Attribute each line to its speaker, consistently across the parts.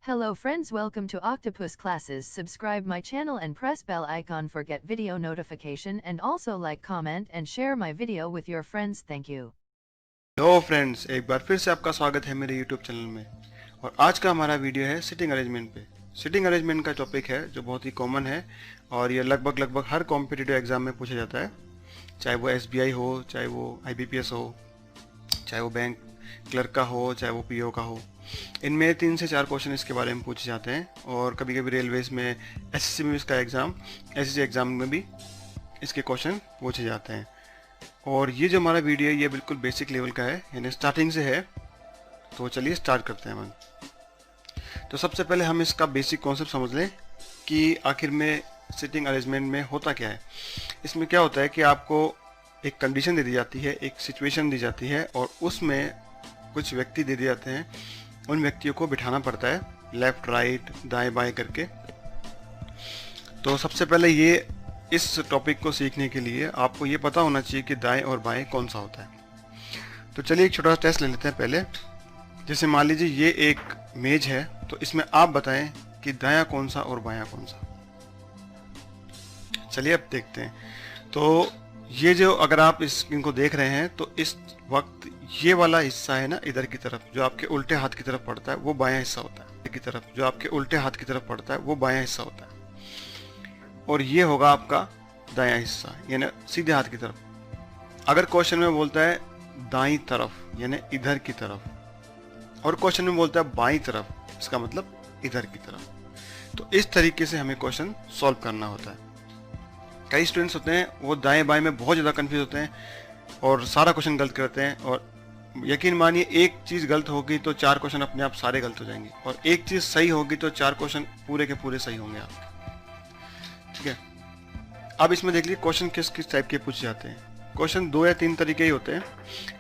Speaker 1: Hello friends, welcome to Octopus Classes. Subscribe my channel and press bell icon for get video notification, and also like, comment and share my video with your friends. Thank you.
Speaker 2: Hello friends, एक बार फिर से आपका स्वागत है मेरे YouTube channel में। और आज का हमारा वीडियो है सिटिंग अरेंजमेंट पे। सिटिंग अरेंजमेंट का टॉपिक है जो बहुत ही कॉमन है और ये लगभग हर कॉम्पिटिटिव एग्जाम में पूछा जाता है, चाहे वो एसबीआई हो, चाहे वो आईबीपीएस हो, चाहे वो बैंक क्लर्क का हो, चाहे वो पीओ का हो। इनमें 3 से 4 क्वेश्चन इसके बारे में पूछे जाते हैं और कभी कभी रेलवेज में, एसएससी में इसका एग्ज़ाम, एसएससी एग्ज़ाम में भी इसके क्वेश्चन पूछे जाते हैं। और ये जो हमारा वीडियो है ये बिल्कुल बेसिक लेवल का है, यानी स्टार्टिंग से है। तो चलिए स्टार्ट करते हैं हम। तो सबसे पहले हम इसका बेसिक कॉन्सेप्ट समझ लें कि आखिर में सिटिंग अरेंजमेंट में होता क्या है। इसमें क्या होता है कि आपको एक कंडीशन दे दी जाती है, एक सिचुएशन दी जाती है और उसमें कुछ व्यक्ति दे दिए जाते हैं। उन व्यक्तियों को बिठाना पड़ता है लेफ्ट राइट दाएं बाएं करके। तो सबसे पहले ये इस टॉपिक को सीखने के लिए आपको ये पता होना चाहिए कि दाएं और बाएं कौन सा होता है। तो चलिए एक छोटा सा टेस्ट ले लेते हैं पहले। जैसे मान लीजिए ये एक मेज है, तो इसमें आप बताएं कि दायां कौन सा और बायां कौन सा। चलिए अब देखते हैं। तो ये जो अगर आप इनको देख रहे हैं तो इस वक्त ये वाला हिस्सा है ना, इधर की तरफ जो आपके उल्टे हाथ की तरफ पड़ता है वो बायां हिस्सा होता है। की तरफ जो आपके उल्टे हाथ की तरफ पड़ता है वो बायां हिस्सा होता है और ये होगा आपका दायां हिस्सा, यानी सीधे हाथ की तरफ। अगर क्वेश्चन में बोलता है दाईं तरफ यानी इधर की तरफ, और क्वेश्चन में बोलता है बाईं तरफ, इसका मतलब इधर की तरफ। तो इस तरीके से हमें क्वेश्चन सॉल्व करना होता है। कई स्टूडेंट्स होते हैं वो दाएं बाएं में बहुत ज़्यादा कंफ्यूज होते हैं और सारा क्वेश्चन गलत करते हैं। और यकीन मानिए एक चीज़ गलत होगी तो 4 क्वेश्चन अपने आप सारे गलत हो जाएंगे, और एक चीज़ सही होगी तो 4 क्वेश्चन पूरे के पूरे सही होंगे आपके। ठीक है, अब इसमें देख लीजिए क्वेश्चन किस किस टाइप के पूछे जाते हैं। क्वेश्चन 2 या 3 तरीके ही होते हैं।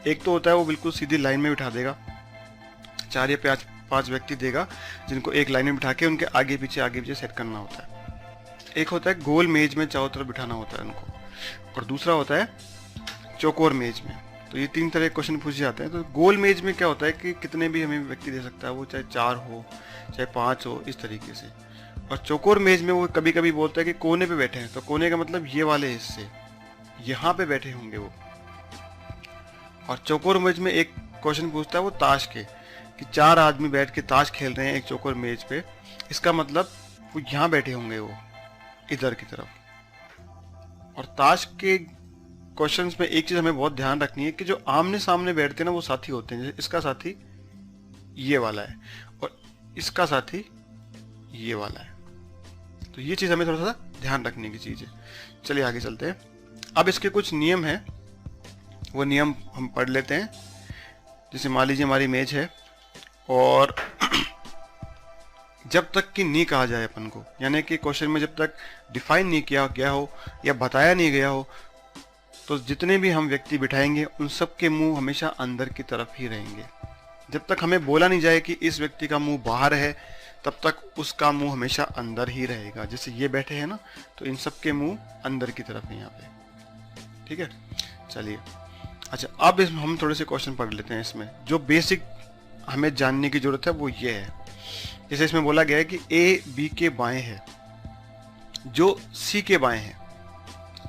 Speaker 2: एक तो होता है वो बिल्कुल सीधी लाइन में बिठा देगा, 4 या 5 व्यक्ति देगा जिनको एक लाइन में बिठा के उनके आगे पीछे सेट करना होता है। एक होता है गोल मेज में चारों तरफ बिठाना होता है उनको, और दूसरा होता है चौकोर मेज में। तो ये 3 तरह के क्वेश्चन पूछे जाते हैं। तो गोल मेज में क्या होता है कि कितने भी हमें व्यक्ति दे सकता है, वो चाहे 4 हो चाहे 5 हो, इस तरीके से। और चौकोर मेज में वो कभी कभी बोलता है कि कोने पे बैठे हैं, तो कोने का मतलब ये वाले हिस्से, यहाँ पे बैठे होंगे वो। और चौकोर मेज में एक क्वेश्चन पूछता है वो ताश के, कि 4 आदमी बैठ के ताश खेल रहे हैं एक चौकोर मेज पे, इसका मतलब वो यहाँ बैठे होंगे वो इधर की तरफ। और ताश के क्वेश्चंस में एक चीज हमें बहुत ध्यान रखनी है कि जो आमने सामने बैठते हैं ना वो साथी होते हैं। जैसे इसका साथी ये वाला है और इसका साथी ये वाला है। तो ये चीज हमें थोड़ा सा ध्यान रखने की चीज है। चलिए आगे चलते हैं। अब इसके कुछ नियम हैं, वो नियम हम पढ़ लेते हैं। जैसे मान लीजिए हमारी इमेज है और जब तक कि नहीं कहा जाए अपन को, यानी कि क्वेश्चन में जब तक डिफाइन नहीं किया गया हो या बताया नहीं गया हो, तो जितने भी हम व्यक्ति बिठाएंगे उन सब के मुंह हमेशा अंदर की तरफ ही रहेंगे। जब तक हमें बोला नहीं जाए कि इस व्यक्ति का मुंह बाहर है, तब तक उसका मुंह हमेशा अंदर ही रहेगा। जैसे ये बैठे हैं ना, तो इन सब के मुंह अंदर की तरफ है यहाँ पे। ठीक है, चलिए अच्छा अब हम थोड़े से क्वेश्चन पढ़ लेते हैं। इसमें जो बेसिक हमें जानने की जरूरत है वो ये है। जैसे इसमें बोला गया है कि ए बी के बाएं है, जो सी के बाएं है।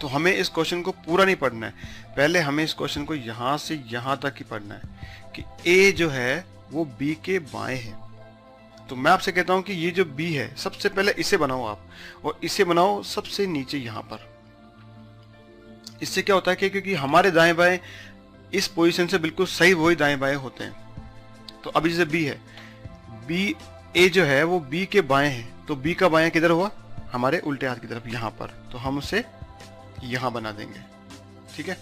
Speaker 2: तो हमें इस क्वेश्चन को पूरा नहीं पढ़ना है, पहले हमें इस क्वेश्चन को यहाँ से यहाँ तक ही पढ़ना है कि ए जो है वो बी के बाएं है। तो मैं आपसे कहता हूं कि ये जो बी है सबसे पहले इसे बनाओ आप, और इसे बनाओ सबसे नीचे यहाँ पर। इससे क्या होता है कि क्योंकि हमारे दाएं बाएं इस पोजीशन से बिल्कुल सही वही दाएं बाएं होते हैं। तो अभी जैसे बी है, बी ए जो है वो बी के बाएं है, तो बी का बाएं किधर हुआ, हमारे उल्टे हाथ की तरफ यहाँ पर। तो हम उसे यहाँ बना देंगे। ठीक है,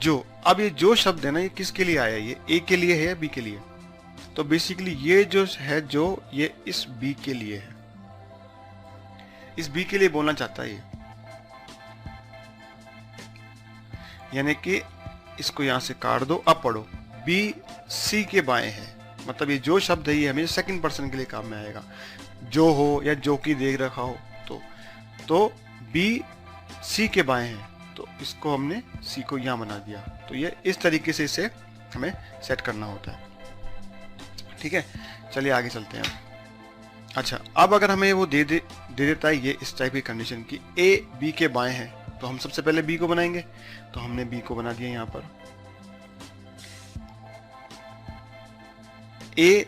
Speaker 2: जो अब ये जो शब्द है ना ये किसके लिए आया, ये ए के लिए है या बी के लिए। तो बेसिकली ये जो है जो ये इस बी के लिए है, इस बी के लिए बोलना चाहता है ये, यानी कि इसको यहां से काट दो। अब पढ़ो बी सी के बाएं है, मतलब ये जो शब्द है ये हमें सेकंड पर्सन के लिए काम में आएगा। जो हो या जो की देख रखा हो, तो बी सी के बाएं है, तो इसको हमने सी को यहां बना दिया। तो ये इस तरीके से इसे हमें सेट करना होता है। ठीक है, चलिए आगे चलते हैं। अच्छा, अब अगर हमें वो दे देता है ये इस टाइप की कंडीशन की ए बी के बाएं है, तो हम सबसे पहले बी को बनाएंगे। तो हमने बी को बना दिया यहाँ पर, ए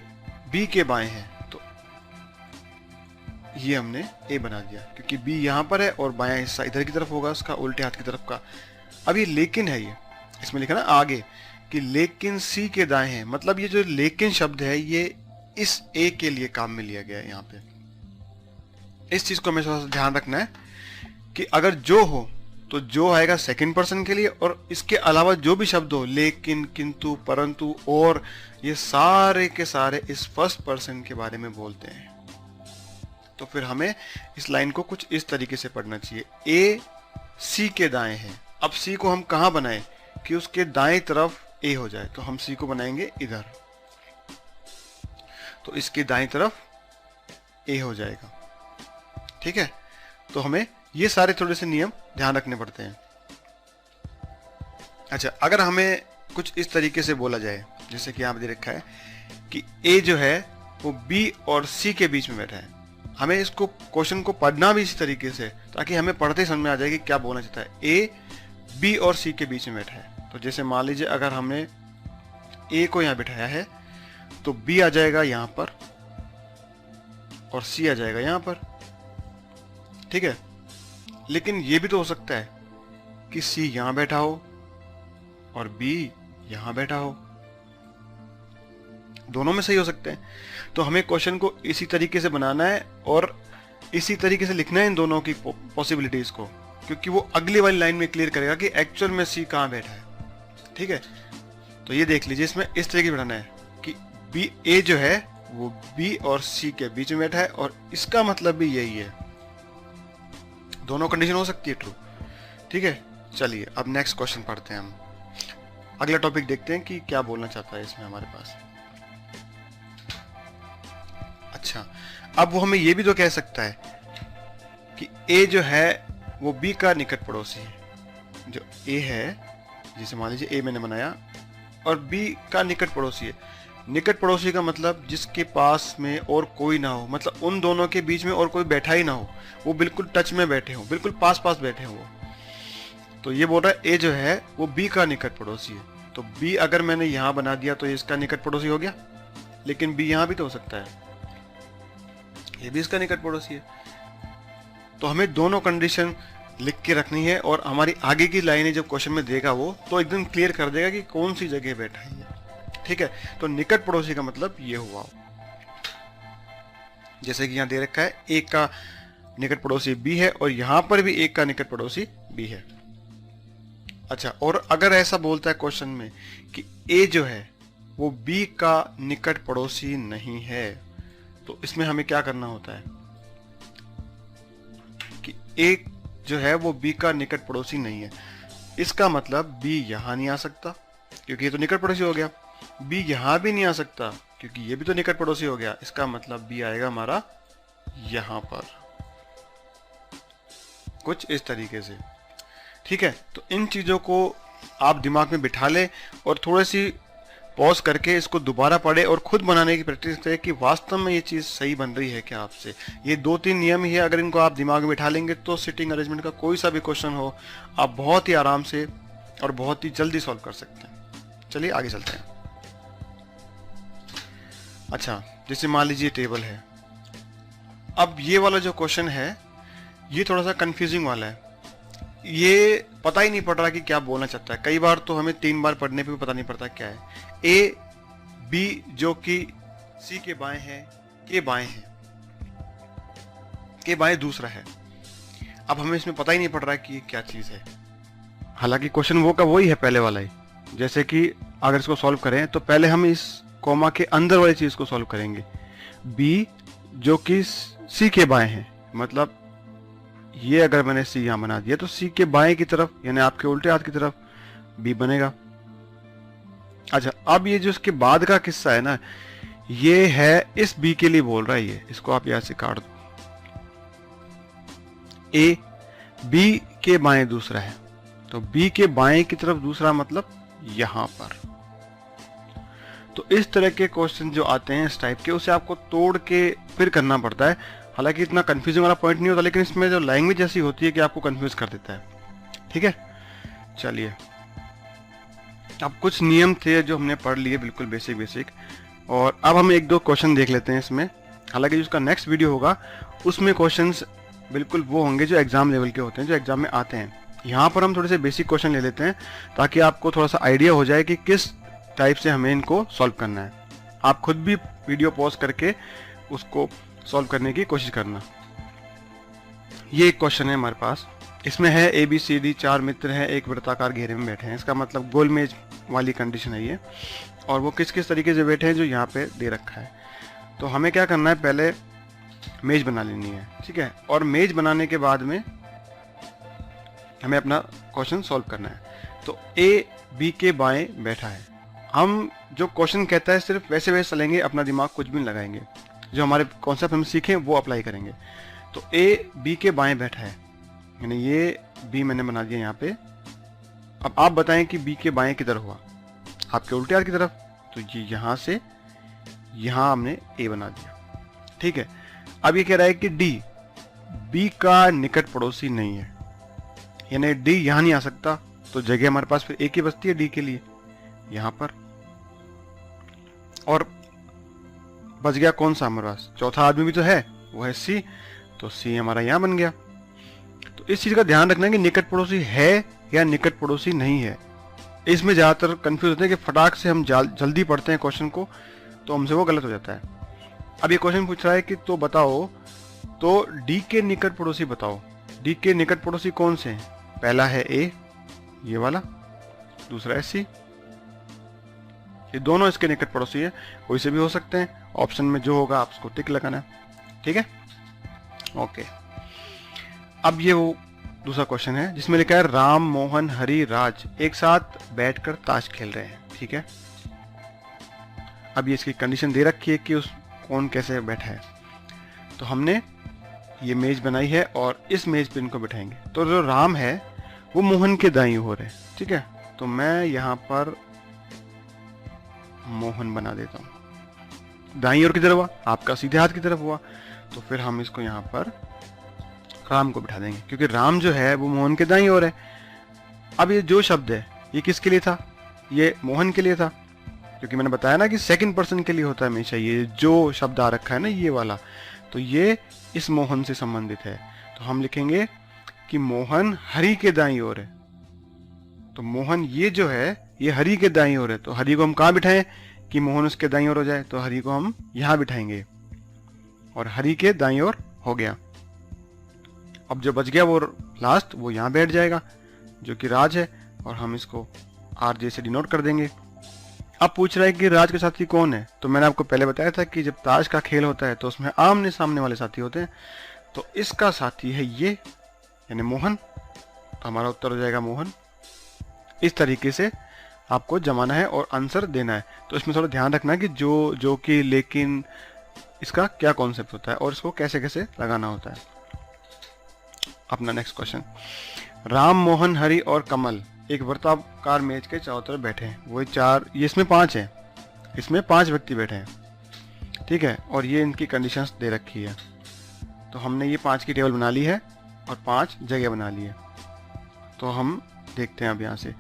Speaker 2: बी के बाएं है तो ये हमने ए बना दिया, क्योंकि बी यहां पर है और बायां हिस्सा इधर की तरफ होगा उसका, उल्टे हाथ की तरफ का। अब ये लेकिन है, ये इसमें लिखा ना आगे कि लेकिन सी के दाएं है, मतलब ये जो लेकिन शब्द है ये इस ए के लिए काम में लिया गया है यहाँ पे। इस चीज को हमें थोड़ा सा ध्यान रखना है कि अगर जो हो तो जो आएगा सेकंड पर्सन के लिए, और इसके अलावा जो भी शब्द हो, लेकिन, किंतु, परंतु, और, ये सारे के सारे इस फर्स्ट पर्सन के बारे में बोलते हैं। तो फिर हमें इस लाइन को कुछ इस तरीके से पढ़ना चाहिए, ए सी के दाएं है। अब सी को हम कहां बनाएं कि उसके दाएं तरफ ए हो जाए, तो हम सी को बनाएंगे इधर, तो इसके दाएं तरफ ए हो जाएगा। ठीक है, तो हमें ये सारे थोड़े से नियम ध्यान रखने पड़ते हैं। अच्छा, अगर हमें कुछ इस तरीके से बोला जाए, जैसे कि यहां पर दे रखा है कि ए जो है वो बी और सी के बीच में बैठा है, हमें इसको क्वेश्चन को पढ़ना भी इसी तरीके से, ताकि हमें पढ़ते ही समझ में आ जाए कि क्या बोलना चाहता है। ए बी और सी के बीच में बैठा है, तो जैसे मान लीजिए अगर हमने ए को यहां बिठाया है तो बी आ जाएगा यहां पर और सी आ जाएगा यहां पर। ठीक है, लेकिन ये भी तो हो सकता है कि सी यहां बैठा हो और बी यहां बैठा हो, दोनों में सही हो सकते हैं। तो हमें क्वेश्चन को इसी तरीके से बनाना है और इसी तरीके से लिखना है इन दोनों की पॉसिबिलिटीज को, क्योंकि वो अगली वाली लाइन में क्लियर करेगा कि एक्चुअल में सी कहां बैठा है। ठीक है, तो ये देख लीजिए, इसमें इस तरीके से बनाना है कि बी ए जो है वो बी और सी के बीच में बैठा है, और इसका मतलब भी यही है, दोनों कंडीशन हो सकती है ट्रू। ठीक है, चलिए अब नेक्स्ट क्वेश्चन पढ़ते हैं हम, अगला टॉपिक देखते हैं कि क्या बोलना चाहता है इसमें हमारे पास। अच्छा, अब वो हमें ये भी तो कह सकता है कि ए जो है वो बी का निकट पड़ोसी है। जो ए है, जैसे मान लीजिए ए मैंने बनाया और बी का निकट पड़ोसी है। निकट पड़ोसी का मतलब जिसके पास में और कोई ना हो, मतलब उन दोनों के बीच में और कोई बैठा ही ना हो, वो बिल्कुल टच में बैठे हो, बिल्कुल पास पास बैठे हो वो। तो ये बोल रहा है ए जो है वो बी का निकट पड़ोसी है, तो बी अगर मैंने यहां बना दिया तो ये इसका निकट पड़ोसी हो गया, लेकिन बी यहां भी तो हो सकता है, ये भी इसका निकट पड़ोसी है। तो हमें दोनों कंडीशन लिख के रखनी है, और हमारी आगे की लाइनें जब क्वेश्चन में देगा वो तो एकदम क्लियर कर देगा कि कौन सी जगह बैठा है ये। ठीक है, तो निकट पड़ोसी का मतलब ये हुआ, जैसे कि यहां दे रखा है एक का निकट पड़ोसी बी है और यहां पर भी एक का निकट पड़ोसी बी है। अच्छा, और अगर ऐसा बोलता है क्वेश्चन में कि ए जो है वो बी का निकट पड़ोसी नहीं है, तो इसमें हमें क्या करना होता है कि ए जो है वो बी का निकट पड़ोसी नहीं है, इसका मतलब बी यहां नहीं आ सकता क्योंकि ये तो निकट पड़ोसी हो गया, बी यहां भी नहीं आ सकता क्योंकि ये भी तो निकट पड़ोसी हो गया, इसका मतलब बी आएगा हमारा यहां पर, कुछ इस तरीके से। ठीक है, तो इन चीजों को आप दिमाग में बिठा लें और थोड़ी सी पॉज करके इसको दोबारा पढ़े और खुद बनाने की प्रैक्टिस करें कि वास्तव में ये चीज सही बन रही है क्या आपसे। ये 2-3 नियम ही है, अगर इनको आप दिमाग में बिठा लेंगे तो सिटिंग अरेंजमेंट का कोई सा भी क्वेश्चन हो आप बहुत ही आराम से और बहुत ही जल्दी सॉल्व कर सकते हैं। चलिए आगे चलते हैं। अच्छा, जैसे मान लीजिए टेबल है, अब ये वाला जो क्वेश्चन है ये थोड़ा सा कंफ्यूजिंग वाला है, ये पता ही नहीं पड़ रहा कि क्या बोलना चाहता है। कई बार तो हमें 3 बार पढ़ने पे भी पता नहीं पड़ता क्या है। ए बी जो कि सी के बाएं है, के बाएं है, के बाएं दूसरा है। अब हमें इसमें पता ही नहीं पड़ रहा है कि ये क्या चीज है, हालांकि क्वेश्चन वो का वही है पहले वाला ही। जैसे कि अगर इसको सॉल्व करें तो पहले हम इस कॉमा के अंदर वाली चीज को सॉल्व करेंगे, बी जो कि सी के बाएं है, मतलब ये अगर मैंने सी यहां बना दिया तो सी के बाएं की तरफ यानी आपके उल्टे हाथ की तरफ बी बनेगा। अच्छा, अब ये जो इसके बाद का किस्सा है ना, ये है इस बी के लिए बोल रहा है, ये इसको आप यहां से काट दो। ए बी के बाएं दूसरा है, तो बी के बाएं की तरफ दूसरा मतलब यहां पर। तो इस तरह के क्वेश्चन जो आते हैं इस टाइप के, उसे आपको तोड़ के फिर करना पड़ता है। हालांकि इतना कंफ्यूजिंग वाला पॉइंट नहीं होता, लेकिन इसमें जो लैंग्वेज ऐसी होती है कि आपको कंफ्यूज कर देता है। ठीक है, चलिए अब कुछ नियम थे जो हमने पढ़ लिए, बिल्कुल बेसिक, और अब हम एक दो क्वेश्चन देख लेते हैं इसमें। हालांकि जिसका नेक्स्ट वीडियो होगा उसमें क्वेश्चंस बिल्कुल वो होंगे जो एग्जाम लेवल के होते हैं, जो एग्जाम में आते हैं। यहाँ पर हम थोड़े से बेसिक क्वेश्चन ले लेते हैं ताकि आपको थोड़ा सा आइडिया हो जाए कि किस टाइप से हमें इनको सॉल्व करना है। आप खुद भी वीडियो पॉज करके उसको सॉल्व करने की कोशिश करना। ये एक क्वेश्चन है हमारे पास, इसमें है ABCD 4 मित्र हैं, एक वृत्ताकार घेरे में बैठे हैं। इसका मतलब गोल मेज वाली कंडीशन है ये, और वो किस किस तरीके से बैठे हैं जो यहाँ पे दे रखा है। तो हमें क्या करना है, पहले मेज बना लेनी है। ठीक है, और मेज बनाने के बाद में हमें अपना क्वेश्चन सॉल्व करना है। तो A B के बाएं बैठा है। हम जो क्वेश्चन कहता है सिर्फ वैसे वैसे चलेंगे, अपना दिमाग कुछ भी नहीं लगाएंगे, जो हमारे कॉन्सेप्ट हम सीखें वो अप्लाई करेंगे। तो A B के बाएं बैठा है, यानी ये B मैंने बना दिया यहाँ पे। अब आप बताएं कि B के बाएं किधर हुआ, आपके उल्टे हाथ की तरफ। तो ये यहाँ से यहाँ हमने A बना दिया। ठीक है, अब ये कह रहा है कि D B का निकट पड़ोसी नहीं है, यानी D यहाँ नहीं आ सकता। तो जगह हमारे पास फिर एक ही बचती है D के लिए, यहाँ पर। और बच गया कौन सा हमारे पास, चौथा आदमी भी तो है, वो है C। तो C हमारा यहाँ बन गया। तो इस चीज का ध्यान रखना है कि निकट पड़ोसी है या निकट पड़ोसी नहीं है। इसमें ज्यादातर कंफ्यूज होते हैं कि फटाक से हम जल्दी पढ़ते हैं क्वेश्चन को, तो हमसे वो गलत हो जाता है। अब ये क्वेश्चन पूछ रहा है कि तो बताओ, तो D के निकट पड़ोसी बताओ। D के निकट पड़ोसी कौन से हैं? पहला है A, ये वाला, दूसरा है C। ये दोनों इसके निकट पड़ोसी है, कोई से भी हो सकते हैं। ऑप्शन में जो होगा आप उसको टिक लगाना है। ठीक है, ओके। अब ये वो दूसरा क्वेश्चन है जिसमें लिखा है राम, मोहन, हरि, राज एक साथ बैठकर ताश खेल रहे हैं। ठीक है, अब ये इसकी कंडीशन दे रखी है कि उस कौन कैसे बैठा है। तो हमने ये मेज बनाई है और इस मेज पे इनको बिठाएंगे। तो जो राम है वो मोहन के दाईं ओर है। ठीक है, तो मैं यहाँ पर मोहन बना देता हूँ। दाईं ओर किधर हुआ, आपका सीधे हाथ की तरफ हुआ। तो फिर हम इसको यहाँ पर राम को बिठा देंगे, क्योंकि राम जो है वो मोहन के दाईं ओर है। अब ये जो शब्द है ये किसके लिए था, ये मोहन के लिए था, क्योंकि मैंने बताया ना कि सेकंड पर्सन के लिए होता है हमेशा। ये जो शब्द आ रखा है ना ये वाला, तो ये इस मोहन से संबंधित है। तो हम लिखेंगे कि मोहन हरि के दाईं ओर है। तो मोहन ये जो है ये हरि के दाईं ओर है। तो हरि को हम कहाँ बिठाएं कि मोहन उसके दाईं ओर हो जाए, तो हरि को हम यहाँ बिठाएंगे और हरि के दाईं ओर हो गया। अब जो बच गया वो लास्ट, वो यहाँ बैठ जाएगा जो कि राज है, और हम इसको RJ से डिनोट कर देंगे। अब पूछ रहा है कि राज के साथी कौन है। तो मैंने आपको पहले बताया था कि जब ताश का खेल होता है तो उसमें आमने सामने वाले साथी होते हैं। तो इसका साथी है ये, यानी मोहन। तो हमारा उत्तर हो जाएगा मोहन। इस तरीके से आपको जमाना है और आंसर देना है। तो इसमें थोड़ा ध्यान रखना है कि जो कि, लेकिन, इसका क्या कॉन्सेप्ट होता है और इसको कैसे कैसे लगाना होता है। अपना नेक्स्ट क्वेश्चन, राम, मोहन, हरि और कमल एक वृत्ताकार मेज के चारों तरफ बैठे हैं। वो चार, ये इसमें 5 है, इसमें 5 व्यक्ति बैठे हैं। ठीक है, और ये इनकी कंडीशंस दे रखी है। तो हमने ये 5 की टेबल बना ली है और 5 जगह बना ली है। तो हम देखते हैं अब यहाँ से,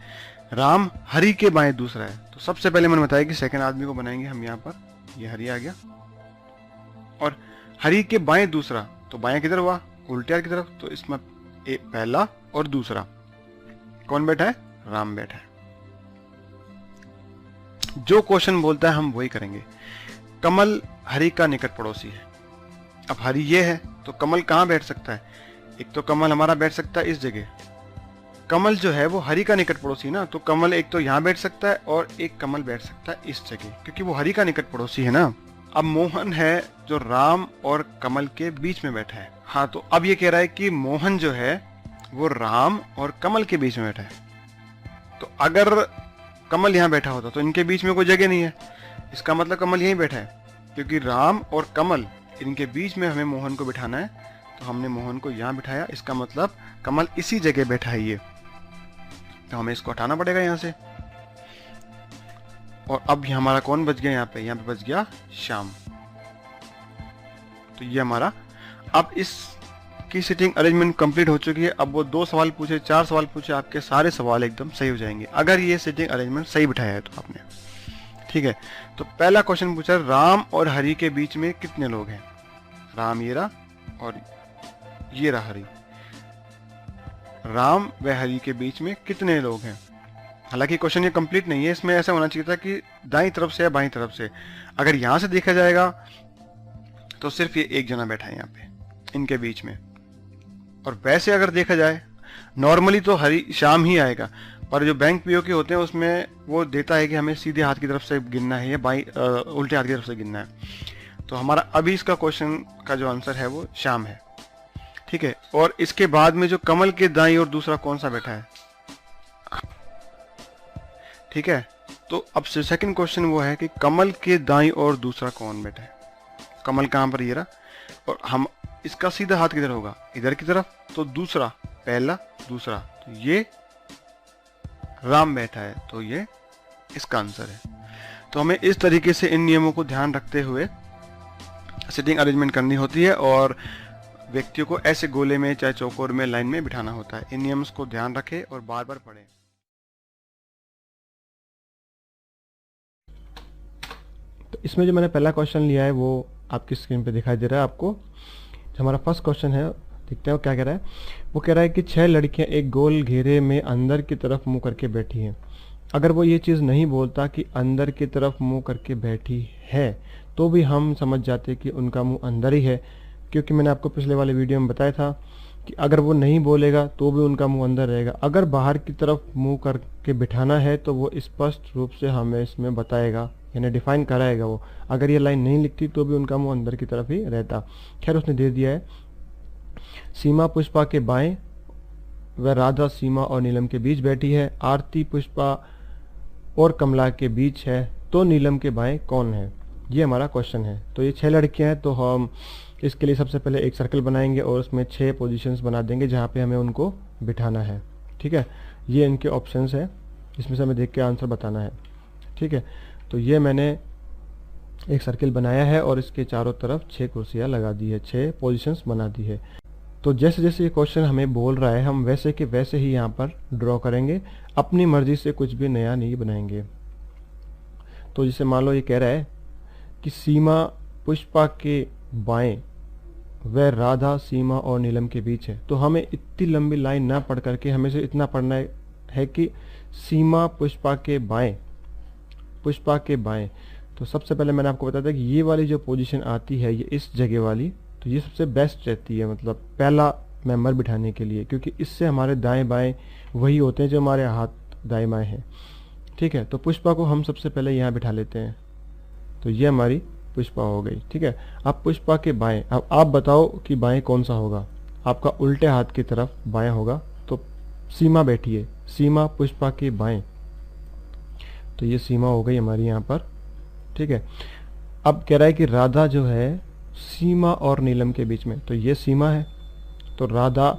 Speaker 2: राम हरि के बाएं दूसरा है। तो सबसे पहले मैंने बताया कि सेकंड आदमी को बनाएंगे हम यहाँ पर, ये हरि आ गया। और हरि के बाएं दूसरा, तो बाएं किधर हुआ, उल्टे हाथ की तरफ। तो इसमें पहला और दूसरा कौन बैठा है, राम बैठा है। जो क्वेश्चन बोलता है हम वही करेंगे। कमल हरि का निकट पड़ोसी है। अब हरि ये है तो कमल कहाँ बैठ सकता है, एक तो कमल हमारा बैठ सकता है इस जगह। कमल जो है वो हरि का निकट पड़ोसी ना, तो कमल एक तो यहाँ बैठ सकता है और एक कमल बैठ सकता है इस जगह, क्योंकि वो हरि का निकट पड़ोसी है ना। अब मोहन है जो राम और कमल के बीच में बैठा है। हाँ, तो अब ये कह रहा है कि मोहन जो है वो राम और कमल के बीच में बैठा है। तो अगर कमल यहाँ बैठा होता तो इनके बीच में कोई जगह नहीं है, इसका मतलब कमल यहीं बैठा है, क्योंकि राम और कमल इनके बीच में हमें मोहन को बिठाना है। तो हमने मोहन को यहाँ बिठाया, इसका मतलब कमल इसी जगह बैठा है ये। तो हमें इसको हटाना पड़ेगा यहाँ से। और अब ये हमारा कौन बच गया, यहाँ पे बच गया श्याम। तो ये हमारा, अब इसकी सिटिंग अरेंजमेंट कंप्लीट हो चुकी है। अब वो 2 सवाल पूछे, 4 सवाल पूछे, आपके सारे सवाल एकदम सही हो जाएंगे अगर ये सिटिंग अरेंजमेंट सही बिठाया है तो आपने, ठीक है। तो पहला क्वेश्चन पूछा, राम और हरि के बीच में कितने लोग हैं। राम ये रहा और ये रहा हरि। राम व हरि के बीच में कितने लोग हैं। हालांकि क्वेश्चन ये कंप्लीट नहीं है, इसमें ऐसा होना चाहिए था कि दाईं तरफ से या बाईं तरफ से। अगर यहां से देखा जाएगा तो सिर्फ ये एक जना बैठा है यहाँ पे इनके बीच में, और वैसे अगर देखा जाए नॉर्मली तो हरि श्याम ही आएगा, पर जो बैंक पीओ के होते हैं उसमें वो देता है कि हमें सीधे हाथ की तरफ से गिनना है या उल्टे हाथ की तरफ से गिनना है। तो हमारा अभी इसका क्वेश्चन का जो आंसर है वो श्याम है, ठीक है। और इसके बाद में जो कमल के दाईं और दूसरा कौन सा बैठा है, ठीक है। तो अब सेकंड क्वेश्चन वो है कि कमल के दाईं और दूसरा कौन बैठा है। कमल कहां पर, ये रहा, और हम इसका सीधा हाथ किधर होगा, इधर की तरफ। तो दूसरा, पहला दूसरा, तो ये राम बैठा है, तो ये इसका आंसर है। तो हमें इस तरीके से इन नियमों को ध्यान रखते हुए सिटिंग अरेंजमेंट करनी होती है और व्यक्तियों को ऐसे गोले में चाहे चौकोर में लाइन में बिठाना होता है। इन नियमों को ध्यान रखें और बार बार पढ़ें।
Speaker 3: तो इसमें जो मैंने पहला क्वेश्चन लिया है वो आपकी स्क्रीन पे दिखाई दे रहा है आपको। जो हमारा फर्स्ट क्वेश्चन है, देखते हैं वो क्या कह रहा है। वो कह रहा है कि 6 लड़कियां एक गोल घेरे में अंदर की तरफ मुंह करके बैठी हैं। अगर वो ये चीज़ नहीं बोलता कि अंदर की तरफ मुंह करके बैठी है, तो भी हम समझ जाते कि उनका मुंह अंदर ही है, क्योंकि मैंने आपको पिछले वाले वीडियो में बताया था कि अगर वो नहीं बोलेगा तो भी उनका मुंह अंदर रहेगा। अगर बाहर की तरफ मुंह करके बिठाना है तो वो स्पष्ट रूप से हमें इसमें बताएगा, यानी डिफाइन कराएगा वो। अगर ये लाइन नहीं लिखती तो भी उनका मुंह अंदर की तरफ ही रहता। खैर उसने दे दिया है, सीमा पुष्पा के बाएं व राधा सीमा और नीलम के बीच बैठी है। आरती पुष्पा और कमला के बीच है, तो नीलम के बाएं कौन है। ये हमारा क्वेश्चन है। तो ये 6 लड़कियां हैं, तो हम इसके लिए सबसे पहले एक सर्कल बनाएंगे और उसमें 6 पोजीशंस बना देंगे जहाँ पे हमें उनको बिठाना है, ठीक है। ये इनके ऑप्शंस हैं, इसमें से हमें देख के आंसर बताना है, ठीक है। तो ये मैंने एक सर्कल बनाया है और इसके चारों तरफ 6 कुर्सियाँ लगा दी है, 6 पोजीशंस बना दी है। तो जैसे जैसे ये क्वेश्चन हमें बोल रहा है हम वैसे के वैसे ही यहाँ पर ड्रॉ करेंगे, अपनी मर्जी से कुछ भी नया नहीं बनाएंगे। तो जैसे मान लो ये कह रहा है कि सीमा पुष्पा के बाएं व राधा सीमा और नीलम के बीच है, तो हमें इतनी लंबी लाइन ना पढ़ करके हमें से इतना पढ़ना है कि सीमा पुष्पा के बाएं, पुष्पा के बाएं। तो सबसे पहले मैंने आपको बताया था कि ये वाली जो पोजीशन आती है ये इस जगह वाली, तो ये सबसे बेस्ट रहती है, मतलब पहला मेंबर बिठाने के लिए, क्योंकि इससे हमारे दाएं बाएं वही होते हैं जो हमारे हाथ दाएं बाएं हैं, ठीक है। तो पुष्पा को हम सबसे पहले यहाँ बिठा लेते हैं, तो ये हमारी पुष्पा हो गई, ठीक है। अब पुष्पा के बाएं, अब आप बताओ कि बाएं कौन सा होगा। आपका उल्टे हाथ की तरफ बाएं होगा, तो सीमा बैठी है, सीमा पुष्पा के बाएं, तो ये सीमा हो गई हमारी यहाँ पर, ठीक है। अब कह रहा है कि राधा जो है सीमा और नीलम के बीच में, तो ये सीमा है, तो राधा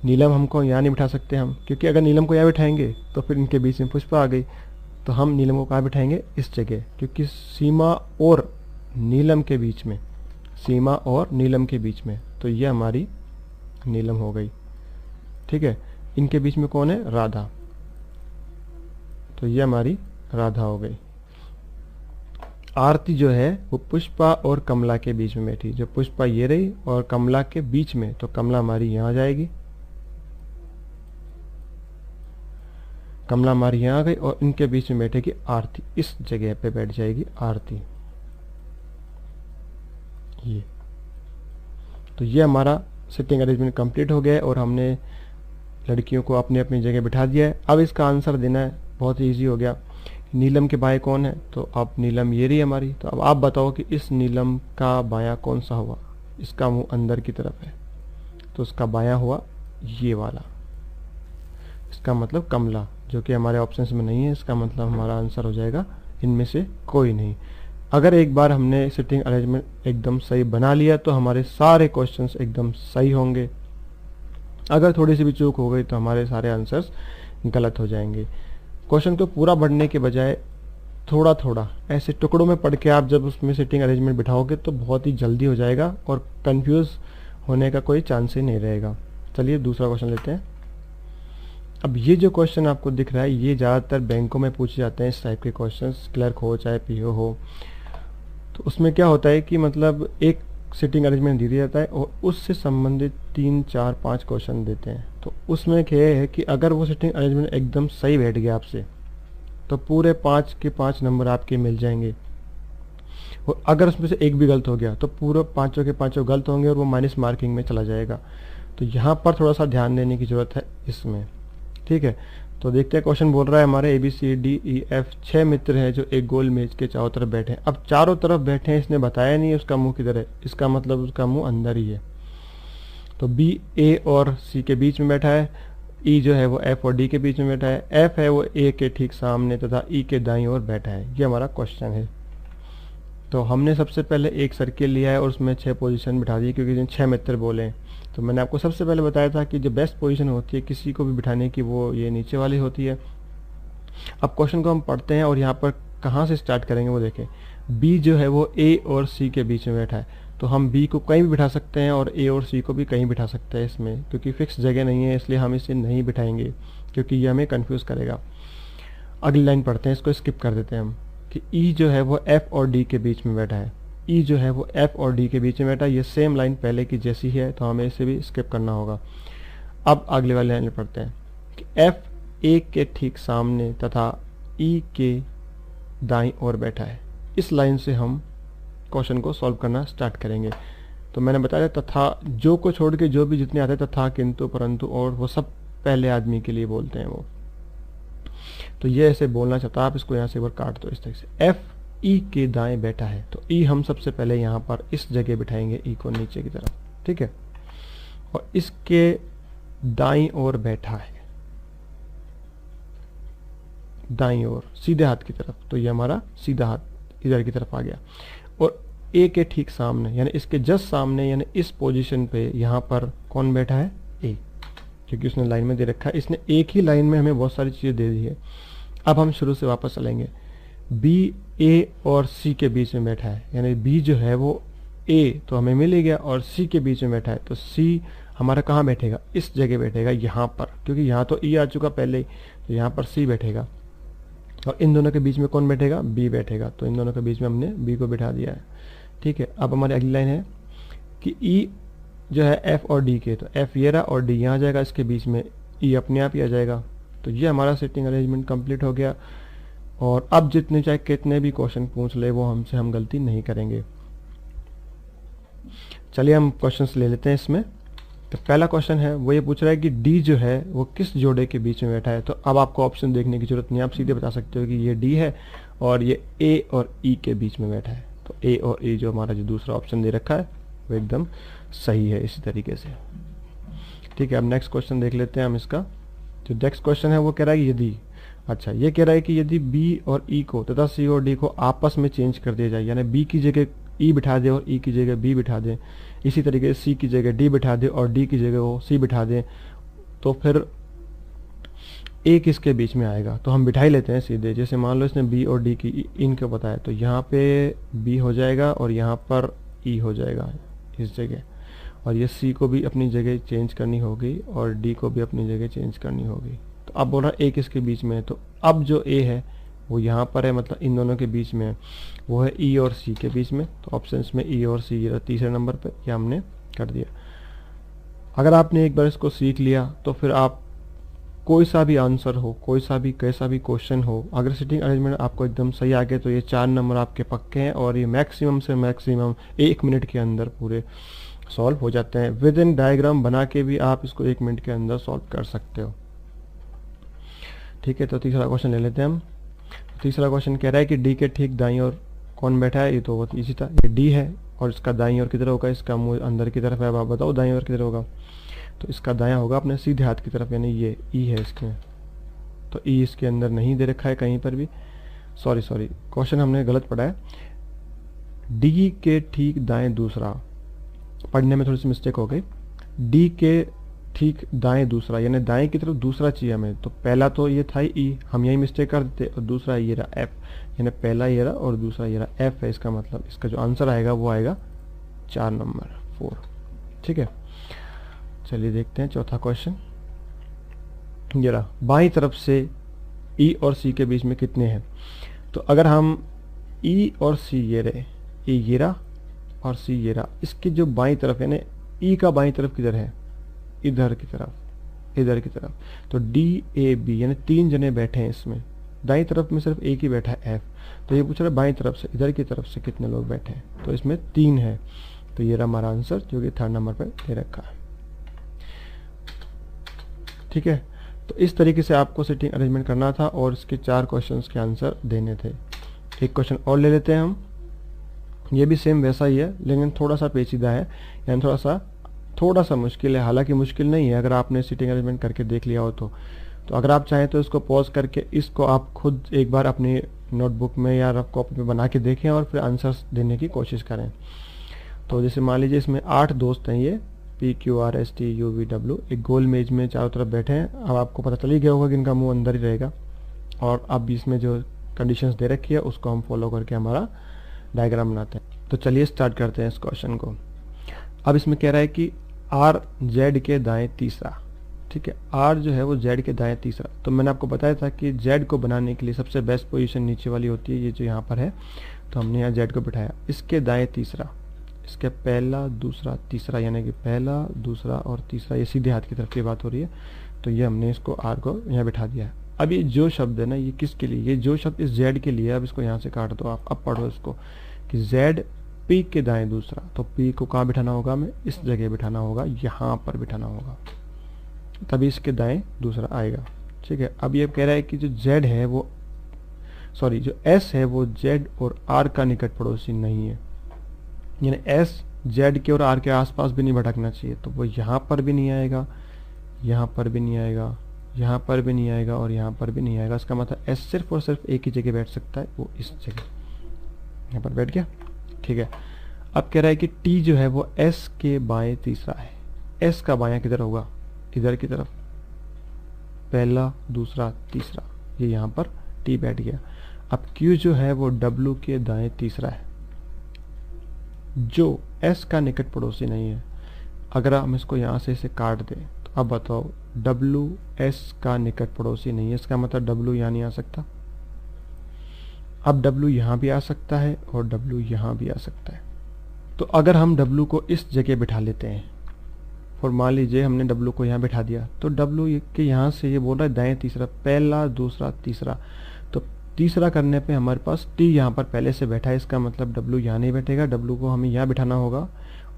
Speaker 3: नीलम हमको यहाँ नहीं बिठा सकते हम, क्योंकि अगर नीलम को यहाँ बिठाएंगे तो फिर इनके बीच में पुष्पा आ गई। तो हम नीलम को कहाँ बिठाएंगे, इस जगह, क्योंकि सीमा और नीलम के बीच में, सीमा और नीलम के बीच में, तो ये हमारी नीलम हो गई, ठीक है। इनके बीच में कौन है, राधा, तो ये हमारी राधा हो गई। आरती जो है वो पुष्पा और कमला के बीच में बैठी, जो पुष्पा ये रही और कमला के बीच में, तो कमला हमारी यहाँ जाएगी, कमला हमारी यहाँ आ गई, और इनके बीच में बैठेगी आरती, इस जगह पे बैठ जाएगी आरती, ये। तो ये हमारा सिटिंग अरेंजमेंट कंप्लीट हो गया है और हमने लड़कियों को अपनी अपनी जगह बिठा दिया है। अब इसका आंसर देना है, बहुत ही ईजी हो गया। नीलम के बाएं कौन है, तो अब नीलम ये रही हमारी, तो अब आप बताओ कि इस नीलम का बायां कौन सा हुआ। इसका मुंह अंदर की तरफ है, तो इसका बायां हुआ ये वाला, इसका मतलब कमला, जो कि हमारे ऑप्शंस में नहीं है। इसका मतलब हमारा आंसर हो जाएगा इनमें से कोई नहीं। अगर एक बार हमने सिटिंग अरेंजमेंट एकदम सही बना लिया तो हमारे सारे क्वेश्चंस एकदम सही होंगे। अगर थोड़ी सी भी चूक हो गई तो हमारे सारे आंसर्स गलत हो जाएंगे। क्वेश्चन को पूरा पढ़ने के बजाय थोड़ा थोड़ा ऐसे टुकड़ों में पढ़ के आप जब उसमें सिटिंग अरेंजमेंट बिठाओगे तो बहुत ही जल्दी हो जाएगा और कंफ्यूज होने का कोई चांस ही नहीं रहेगा। चलिए दूसरा क्वेश्चन लेते हैं। अब ये जो क्वेश्चन आपको दिख रहा है ये ज़्यादातर बैंकों में पूछे जाते हैं, इस टाइप के क्वेश्चंस, क्लर्क हो चाहे पीओ हो। तो उसमें क्या होता है कि मतलब एक सिटिंग अरेंजमेंट दे दिया जाता है और उससे संबंधित 3, 4, 5 क्वेश्चन देते हैं। तो उसमें क्या है कि अगर वो सिटिंग अरेंजमेंट एकदम सही बैठ गया आपसे तो पूरे 5 के 5 नंबर आपके मिल जाएंगे, और अगर उसमें से एक भी गलत हो गया तो पूरे 5 के 5 गलत होंगे और वो माइनस मार्किंग में चला जाएगा। तो यहाँ पर थोड़ा सा ध्यान देने की ज़रूरत है इसमें, ठीक है। तो देखते हैं, क्वेश्चन बोल रहा है हमारे ABCDEF 6 मित्र हैं जो एक गोल मेज के चारों तरफ बैठे हैं। अब चारों तरफ बैठे हैं, इसने बताया नहीं उसका मुंह किधर है, इसका मतलब उसका मुंह अंदर ही है। तो B A और C के बीच में बैठा है, E जो है वो F और D के बीच में बैठा है, F है वो A के ठीक सामने तथा E के दाईं ओर बैठा है। ये हमारा क्वेश्चन है। तो हमने सबसे पहले एक सर्किल लिया है और उसमें 6 पोजीशन बिठा दी क्योंकि 6 मित्र बोले हैं। तो मैंने आपको सबसे पहले बताया था कि जो बेस्ट पोजीशन होती है किसी को भी बिठाने की वो ये नीचे वाली होती है। अब क्वेश्चन को हम पढ़ते हैं और यहाँ पर कहाँ से स्टार्ट करेंगे वो देखें। B जो है वो A और C के बीच में बैठा है, तो हम B को कहीं भी बिठा सकते हैं और A और C को भी कहीं बिठा सकते हैं इसमें, क्योंकि फिक्स जगह नहीं है इसलिए हम इसे नहीं बिठाएंगे क्योंकि ये हमें कंफ्यूज करेगा। अगली लाइन पढ़ते हैं, इसको स्किप कर देते हैं हम, कि E जो है वो F और D के बीच में बैठा है। E जो है वो F और D के बीच में बैठा है। ये सेम लाइन पहले की जैसी है तो हमें इसे भी स्किप करना होगा। अब अगले वाले लाइन पढ़ते हैं कि F A के ठीक सामने तथा E के दाईं ओर बैठा है। इस लाइन से हम क्वेश्चन को सॉल्व करना स्टार्ट करेंगे। तो मैंने बताया तथा जो को छोड़ के जो भी जितने आते हैं, तथा, किंतु, परंतु और, वो सब पहले आदमी के लिए बोलते हैं वो। तो ये ऐसे बोलना चाहता है, आप इसको यहाँ से एक बार काट दो इस तरह से। F E के दाएं बैठा है, तो E हम सबसे पहले यहाँ पर इस जगह बिठाएंगे, E को नीचे की तरफ, ठीक है। और इसके दाईं ओर बैठा है, दाईं ओर सीधे हाथ की तरफ, तो ये हमारा सीधा हाथ इधर की तरफ आ गया। और A के ठीक सामने यानी इसके जस्ट सामने यानी इस पोजीशन पे यहाँ पर कौन बैठा है, A, क्योंकि उसने लाइन में दे रखा है। इसने एक ही लाइन में हमें बहुत सारी चीज़ें दे दी है। अब हम शुरू से वापस चलेंगे। B A और C के बीच में बैठा है, यानी B जो है वो A तो हमें मिल ही गया, और C के बीच में बैठा है, तो C हमारा कहाँ बैठेगा, इस जगह बैठेगा यहाँ पर, क्योंकि यहाँ तो E आ चुका पहले ही, तो यहाँ पर C बैठेगा। और इन दोनों के बीच में कौन बैठेगा, B बैठेगा, तो इन दोनों के बीच में हमने B को बिठा दिया है, ठीक है। अब हमारी अगली लाइन है कि E जो है F और D के, तो F ये रहा और D यहाँ जाएगा, इसके बीच में E अपने आप ही आ जाएगा। तो ये हमारा सेटिंग अरेंजमेंट कंप्लीट हो गया। और अब जितने चाहे कितने भी क्वेश्चन पूछ ले वो हमसे हम गलती नहीं करेंगे। चलिए हम क्वेश्चंस ले लेते हैं इसमें। तो पहला क्वेश्चन है वो ये पूछ रहा है कि D जो है वो किस जोड़े के बीच में बैठा है। तो अब आपको ऑप्शन देखने की जरूरत नहीं है, आप सीधे बता सकते हो कि ये D है और ये A और E के बीच में बैठा है। तो A और E जो हमारा जो दूसरा ऑप्शन दे रखा है वो एकदम सही है इसी तरीके से, ठीक है। अब नेक्स्ट क्वेश्चन देख लेते हैं हम इसका। जो नेक्स्ट क्वेश्चन है वो कह रहा है यदि, अच्छा ये कह रहा है कि यदि B और E को तथा C और D को आपस में चेंज कर दिया जाए, यानी B की जगह E बिठा दे और E की जगह B बिठा दे, इसी तरीके से C की जगह D बिठा दे और D की जगह वो C बिठा दे, तो फिर A किसके बीच में आएगा। तो हम बिठा ही लेते हैं सीधे। जैसे मान लो इसने B और D की इनको बताया, तो यहाँ पे B हो जाएगा और यहाँ पर E हो जाएगा इस जगह, और ये C को भी अपनी जगह चेंज करनी होगी और D को भी अपनी जगह चेंज करनी होगी। तो अब बोल रहा है A किसके बीच में है, तो अब जो A है वो यहाँ पर है, मतलब इन दोनों के बीच में है, वो है E और C के बीच में। तो ऑप्शंस में E और C तीसरे नंबर पे ये हमने कर दिया। अगर आपने एक बार इसको सीख लिया तो फिर आप कोई सा भी आंसर हो, कोई सा भी कैसा भी क्वेश्चन हो, अगर सिटिंग अरेंजमेंट आपको एकदम सही आ गया तो ये 4 नंबर आपके पक्के हैं और ये मैक्सिमम से मैक्सिमम 1 मिनट के अंदर पूरे सॉल्व हो जाते हैं। विद इन डायग्राम बना के भी आप इसको 1 मिनट के अंदर सॉल्व कर सकते हो, ठीक है। तो तीसरा क्वेश्चन ले लेते हैं हम। तीसरा क्वेश्चन कह रहा है कि D के ठीक दाईं ओर कौन बैठा है। ये तो बहुत ईजी था, ये D है और इसका दाईं ओर किधर होगा, इसका मुंह अंदर की तरफ है। अब आप बताओ दाईं ओर किधर होगा। तो इसका दायां होगा अपने सीधे हाथ की तरफ, यानी ये E है इसमें। तो E इसके अंदर नहीं दे रखा है कहीं पर भी, सॉरी क्वेश्चन हमने गलत पढ़ा है। D के ठीक दाएं दूसरा, पढ़ने में थोड़ी सी मिस्टेक हो गई। D के ठीक दाएं दूसरा, यानी दाएं की तरफ दूसरा चाहिए हमें। तो पहला तो ये था ई, हम यही मिस्टेक कर देते, और दूसरा ये रहा एफ, यानी पहला ये रहा और दूसरा ये रहा एफ है। इसका मतलब इसका जो आंसर आएगा वो आएगा 4 नंबर 4। ठीक है, चलिए देखते हैं चौथा क्वेश्चन। ये रहा, बाईं तरफ से ई और सी के बीच में कितने हैं। तो अगर हम ई और सी ये रहे, ई ये रहा और सी ये रहा, इसकी जो बाईं तरफ यानी ई का बाईं तरफ किधर है, इधर की तरफ, इधर की तरफ। तो डी ए बी यानी 3 जने बैठे हैं इसमें, दाईं तरफ में सिर्फ एक ही बैठा है एफ। तो ये पूछ रहा है बाईं तरफ से, इधर की तरफ से कितने लोग बैठे हैं। तो इसमें 3 है। तो ये रहा हमारा आंसर जो कि 3rd नंबर पर दे रखा है। ठीक है, तो इस तरीके से आपको सीटिंग अरेंजमेंट करना था और इसके 4 क्वेश्चंस के आंसर देने थे। एक क्वेश्चन और ले लेते हैं हम, ये भी सेम वैसा ही है लेकिन थोड़ा सा पेचीदा है, यानी थोड़ा सा मुश्किल है। हालांकि मुश्किल नहीं है अगर आपने सीटिंग अरेंजमेंट करके देख लिया हो तो अगर आप चाहें तो इसको पॉज करके इसको आप खुद एक बार अपनी नोटबुक में या रफ कॉपी में बना के देखें और फिर आंसर्स देने की कोशिश करें। तो जैसे मान लीजिए इसमें 8 दोस्त हैं, ये PQRSTUVW एक गोल मेज में चारों तरफ बैठे हैं। अब आपको पता चल ही गया होगा कि इनका मुंह अंदर ही रहेगा, और अब इसमें जो कंडीशंस दे रखी है उसको हम फॉलो करके हमारा डायग्राम बनाते हैं। तो चलिए स्टार्ट करते हैं इस क्वेश्चन को। अब इसमें कह रहा है कि आर जेड के दाएं तीसरा। ठीक है, आर जो है वो जेड के दाएं तीसरा। तो मैंने आपको बताया था कि जेड को बनाने के लिए सबसे बेस्ट पोजीशन नीचे वाली होती है, ये जो यहाँ पर है। तो हमने यहाँ जेड को बिठाया, इसके दाएं तीसरा, इसके पहला दूसरा तीसरा, यानी कि पहला दूसरा और तीसरा, ये सीधे हाथ की तरफ की बात हो रही है। तो ये हमने इसको आर को यहाँ बिठा दिया है। अब ये जो शब्द है ना, ये किसके लिए, ये जो शब्द इस जेड के लिए। अब इसको यहाँ से काट दो आप, अब पढ़ो इसको कि जेड पी के दाएं दूसरा। तो पी को कहाँ बिठाना होगा, हमें इस जगह बिठाना होगा, यहाँ पर बिठाना होगा, तभी इसके दाएं दूसरा आएगा। ठीक है, अब ये कह रहा है कि जो जेड है वो जो एस है वो जेड और आर का निकट पड़ोसी नहीं है, यानी एस जेड के और आर के आसपास भी नहीं भटकना चाहिए। तो वो यहाँ पर भी नहीं आएगा, यहाँ पर भी नहीं आएगा, यहाँ पर भी नहीं आएगा और यहाँ पर भी नहीं आएगा। इसका मतलब एस सिर्फ और सिर्फ एक ही जगह बैठ सकता है, वो इस जगह यहाँ पर बैठ गया। ठीक है, अब कह रहा है कि टी जो है वो एस के बाएं तीसरा है। एस का बायां किधर होगा, इधर की तरफ, पहला दूसरा तीसरा, ये यहाँ पर टी बैठ गया। अब क्यू जो है वो डब्ल्यू के दाएं तीसरा है, जो एस का निकट पड़ोसी नहीं है। अगर हम इसको यहाँ से इसे काट दें तो अब बताओ डब्ल्यू एस का निकट पड़ोसी नहीं है, इसका मतलब डब्ल्यू यहाँ नहीं आ सकता। अब डब्ल्यू यहाँ भी आ सकता है और डब्ल्यू यहाँ भी आ सकता है। तो अगर हम डब्ल्यू को इस जगह बिठा लेते हैं और मान लीजिए हमने डब्ल्यू को यहाँ बिठा दिया, तो डब्ल्यू के यहाँ से ये बोल रहा है दाएं तीसरा, पहला दूसरा तीसरा। तो तीसरा करने पे हमारे पास टी यहाँ पर पहले से बैठा है, इसका मतलब डब्ल्यू यहाँ नहीं बैठेगा, डब्ल्यू को हमें यहाँ बिठाना होगा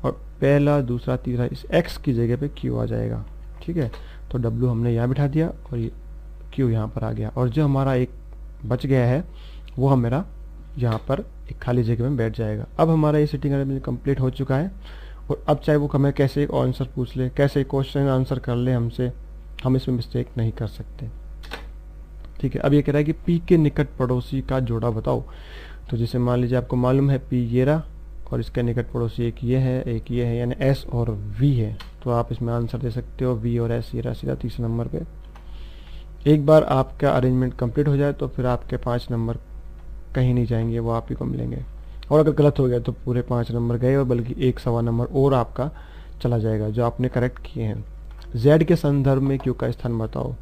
Speaker 3: और पहला दूसरा तीसरा इस एक्स की जगह पे क्यू आ जाएगा। ठीक है, तो डब्ल्यू हमने यहाँ बिठा दिया और ये क्यू यहाँ पर आ गया, और जो हमारा एक बच गया है वो हमारा यहाँ पर एक खाली जगह में बैठ जाएगा। अब हमारा ये सिटिंग अरेंजमेंट कंप्लीट हो चुका है, और अब चाहे वो हमें कैसे एक आंसर पूछ ले, कैसे क्वेश्चन आंसर कर ले हमसे, हम इसमें मिस्टेक नहीं कर सकते। ठीक है, अब ये कह रहा है कि पी के निकट पड़ोसी का जोड़ा बताओ। तो जैसे मान लीजिए आपको मालूम है पी ये रहा और इसके निकट पड़ोसी एक ये है, यानी एस और वी है। तो आप इसमें आंसर दे सकते हो वी और एस, ये रहा सीधा 30 नंबर पे। एक बार आपका अरेंजमेंट कंप्लीट हो जाए तो फिर आपके 5 नंबर कहीं नहीं जाएंगे, वो आप ही को मिलेंगे। और अगर गलत हो गया तो पूरे 5 नंबर गए, और बल्कि 1 सवा नंबर और आपका चला जाएगा जो आपने करेक्ट किए हैं। जेड के संदर्भ में क्यू का स्थान बताओ।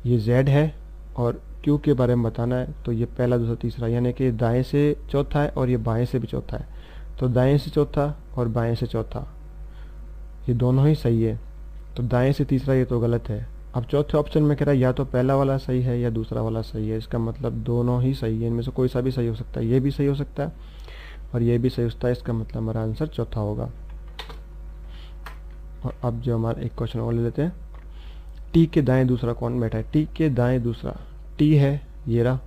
Speaker 3: ये जेड है और क्यू के बारे में बताना है। तो ये पहला दूसरा तीसरा, यानी कि दाएं से चौथा है और ये बाएं से भी चौथा है। तो दाएं से चौथा और बाएं से चौथा, ये दोनों ही सही है। तो दाएं से तीसरा ये तो गलत है। अब चौथे ऑप्शन में कह रहा है या तो पहला वाला सही है या दूसरा वाला सही है, इसका मतलब दोनों ही सही है, इनमें से कोई सा भी सही हो सकता है। ये भी सही हो सकता है और ये भी सही हो सकता है, इसका मतलब हमारा आंसर चौथा होगा। और अब जो हमारा एक क्वेश्चन और ले लेते हैं, टी के दाएं दूसरा कौन बैठा है। टी के दाएं दूसरा, टी है ये रहा,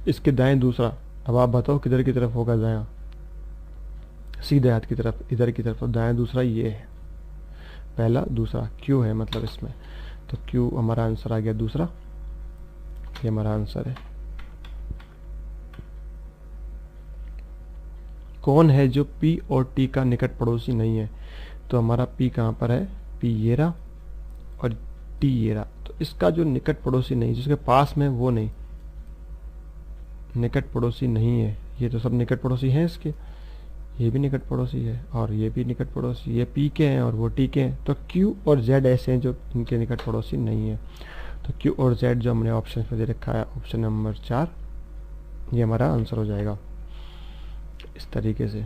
Speaker 3: इसके दाएं दूसरा। अब आप बताओ किधर की तरफ होगा दायां, सीधे हाथ की तरफ, इधर की तरफ। दाएं दूसरा ये है, पहला दूसरा क्यू है मतलब इसमें। तो क्यू हमारा आंसर आ गया दूसरा, ये हमारा आंसर है। कौन है जो पी और टी का निकट पड़ोसी नहीं है। तो हमारा पी कहाँ पर है, पी ये रहा और टी ये रहा। तो इसका जो निकट पड़ोसी नहीं, जिसके पास में वो नहीं, निकट पड़ोसी नहीं है। ये तो सब निकट पड़ोसी हैं इसके, ये भी निकट पड़ोसी है और ये भी निकट पड़ोसी, ये पी के हैं और वो टी के हैं। तो क्यू और जेड ऐसे हैं जो इनके निकट पड़ोसी नहीं है। तो क्यू और जेड जो हमने ऑप्शन में दे रखा है, ऑप्शन नंबर 4, ये हमारा आंसर हो जाएगा इस तरीके से।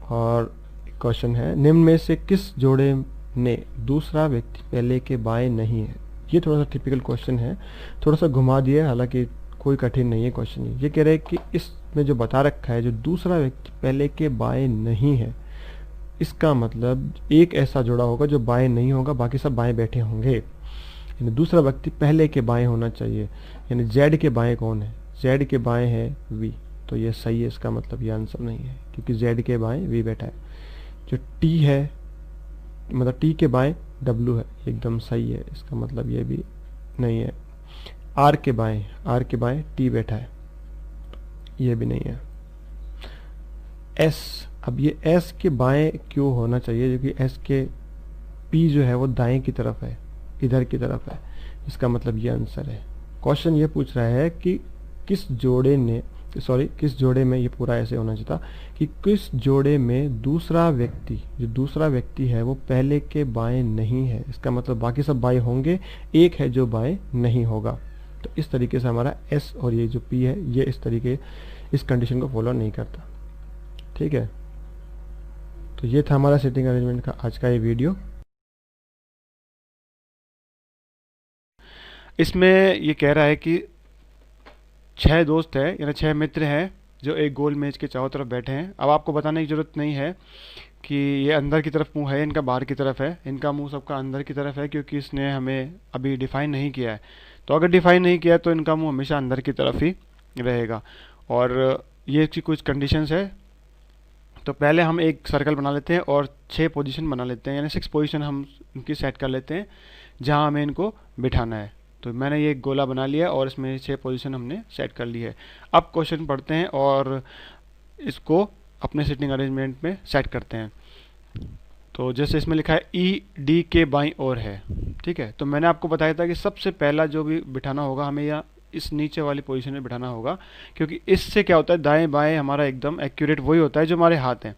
Speaker 3: और क्वेश्चन है, निम्न में से किस जोड़े में दूसरा व्यक्ति पहले के बाएं नहीं है। ये थोड़ा सा टिपिकल क्वेश्चन है, थोड़ा सा घुमा दिया, हालांकि कोई कठिन नहीं है क्वेश्चन। ये कह रहे हैं कि इसमें जो बता रखा है, जो दूसरा व्यक्ति पहले के बाएं नहीं है, इसका मतलब एक ऐसा जोड़ा होगा जो बाएं नहीं होगा, बाकी सब बाएं बैठे होंगे। यानी दूसरा व्यक्ति पहले के बाएं होना चाहिए। यानी जेड के बाएं कौन है, जेड के बाएं है वी, तो ये सही है। इसका मतलब ये आंसर नहीं है, क्योंकि जेड के बाएं वी बैठा है। जो टी है, मतलब टी के बाएं डब्ल्यू है, एकदम सही है। इसका मतलब ये भी नहीं है। आर के बाएं टी बैठा है, ये भी नहीं है। एस, अब ये एस के बाएं क्यों होना चाहिए, क्योंकि एस के पी जो है वो दाएं की तरफ है, इधर की तरफ है। इसका मतलब ये आंसर है। क्वेश्चन ये पूछ रहा है कि किस जोड़े में, ये पूरा ऐसे होना चाहिए था कि किस जोड़े में दूसरा व्यक्ति है वो पहले के बाएं नहीं है। इसका मतलब बाकी सब बाएं होंगे, एक है जो बाएं नहीं होगा। तो इस तरीके से हमारा एस और ये जो पी है, ये इस कंडीशन को फॉलो नहीं करता। ठीक है, तो ये था हमारा सेटिंग अरेंजमेंट का आज का ये वीडियो।
Speaker 2: इसमें ये कह रहा है कि 6 दोस्त हैं, यानी 6 मित्र हैं जो एक गोल मेज के चारों तरफ बैठे हैं। अब आपको बताने की जरूरत नहीं है कि ये अंदर की तरफ मुंह है, इनका बाहर की तरफ है। इनका मुंह सबका अंदर की तरफ है, क्योंकि इसने हमें अभी डिफाइन नहीं किया है। तो अगर डिफाइन नहीं किया है तो इनका मुंह हमेशा अंदर की तरफ ही रहेगा। और ये इसकी कुछ कंडीशंस है। तो पहले हम एक सर्कल बना लेते हैं और 6 पोजीशन बना लेते हैं, यानी 6 पोजीशन हम इनकी सेट कर लेते हैं जहां हमें इनको बिठाना है। तो मैंने ये एक गोला बना लिया और इसमें 6 पोजीशन हमने सेट कर ली है। अब क्वेश्चन पढ़ते हैं और इसको अपने सिटिंग अरेंजमेंट में सेट करते हैं। तो जैसे इसमें लिखा है ई डी के बाईं ओर है, ठीक है। तो मैंने आपको बताया था कि सबसे पहला जो भी बिठाना होगा हमें या इस नीचे वाली पोजीशन में बिठाना होगा, क्योंकि इससे क्या होता है, दाएं बाएं हमारा एकदम एक्यूरेट वही होता है जो हमारे हाथ हैं।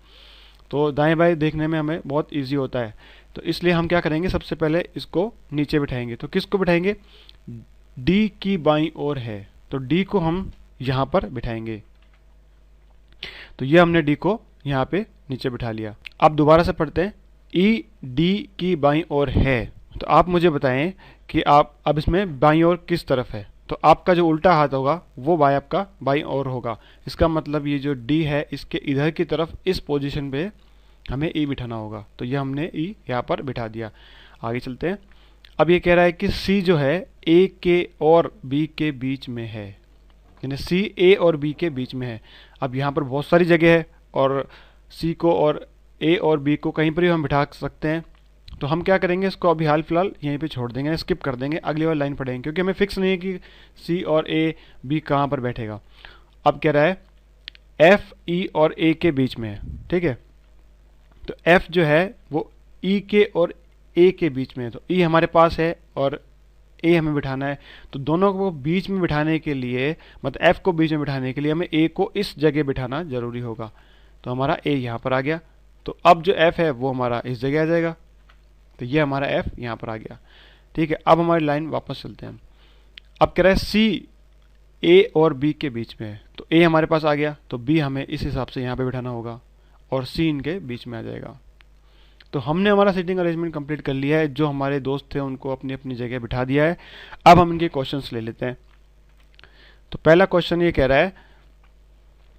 Speaker 2: तो दाएं बाएं देखने में हमें बहुत ईजी होता है। तो इसलिए हम क्या करेंगे, सबसे पहले इसको नीचे बिठाएंगे। तो किसको बिठाएंगे, डी की बाईं ओर है, तो डी को हम यहाँ पर बिठाएंगे। तो ये हमने डी को यहाँ पे नीचे बिठा लिया। अब दोबारा से पढ़ते हैं, ई डी की बाईं ओर है। तो आप मुझे बताएं कि आप अब इसमें बाईं ओर किस तरफ है। तो आपका जो उल्टा हाथ होगा वो आपका बाईं ओर होगा। इसका मतलब ये जो डी है इसके इधर की तरफ इस पोजीशन पे हमें ई बिठाना होगा। तो ये हमने ई यहाँ पर बिठा दिया। आगे चलते हैं। अब ये कह रहा है कि सी जो है ए के और बी के बीच में है, यानी सी ए और बी के बीच में है। अब यहाँ पर बहुत सारी जगह है और सी को और ए और बी को कहीं पर भी हम बिठा सकते हैं। तो हम क्या करेंगे, इसको अभी हाल फिलहाल यहीं पे छोड़ देंगे, स्किप कर देंगे, अगली वाली लाइन पढ़ेंगे, क्योंकि हमें फिक्स नहीं है कि सी और ए बी कहाँ पर बैठेगा। अब कह रहा है एफ ई और ए के बीच में है, ठीक है। तो एफ जो है वो ई के और ए के बीच में है। तो ई हमारे पास है और ए हमें बिठाना है। तो दोनों को बीच में बिठाने के लिए, मतलब एफ को बीच में बिठाने के लिए हमें ए को इस जगह बिठाना जरूरी होगा। तो हमारा ए यहाँ पर आ गया। तो अब जो एफ है वो हमारा इस जगह आ जाएगा। तो ये हमारा एफ यहाँ पर आ गया, ठीक है। अब हमारी लाइन वापस चलते हैं। अब कह रहा है सी ए और बी के बीच में है। तो ए हमारे पास आ गया, तो बी हमें इस हिसाब से यहाँ पे बिठाना होगा और सी इनके बीच में आ जाएगा। तो हमने हमारा सीटिंग अरेंजमेंट कंप्लीट कर लिया है। जो हमारे दोस्त थे उनको अपनी अपनी जगह बिठा दिया है। अब हम इनके क्वेश्चंस ले लेते हैं। तो पहला क्वेश्चन ये कह रहा है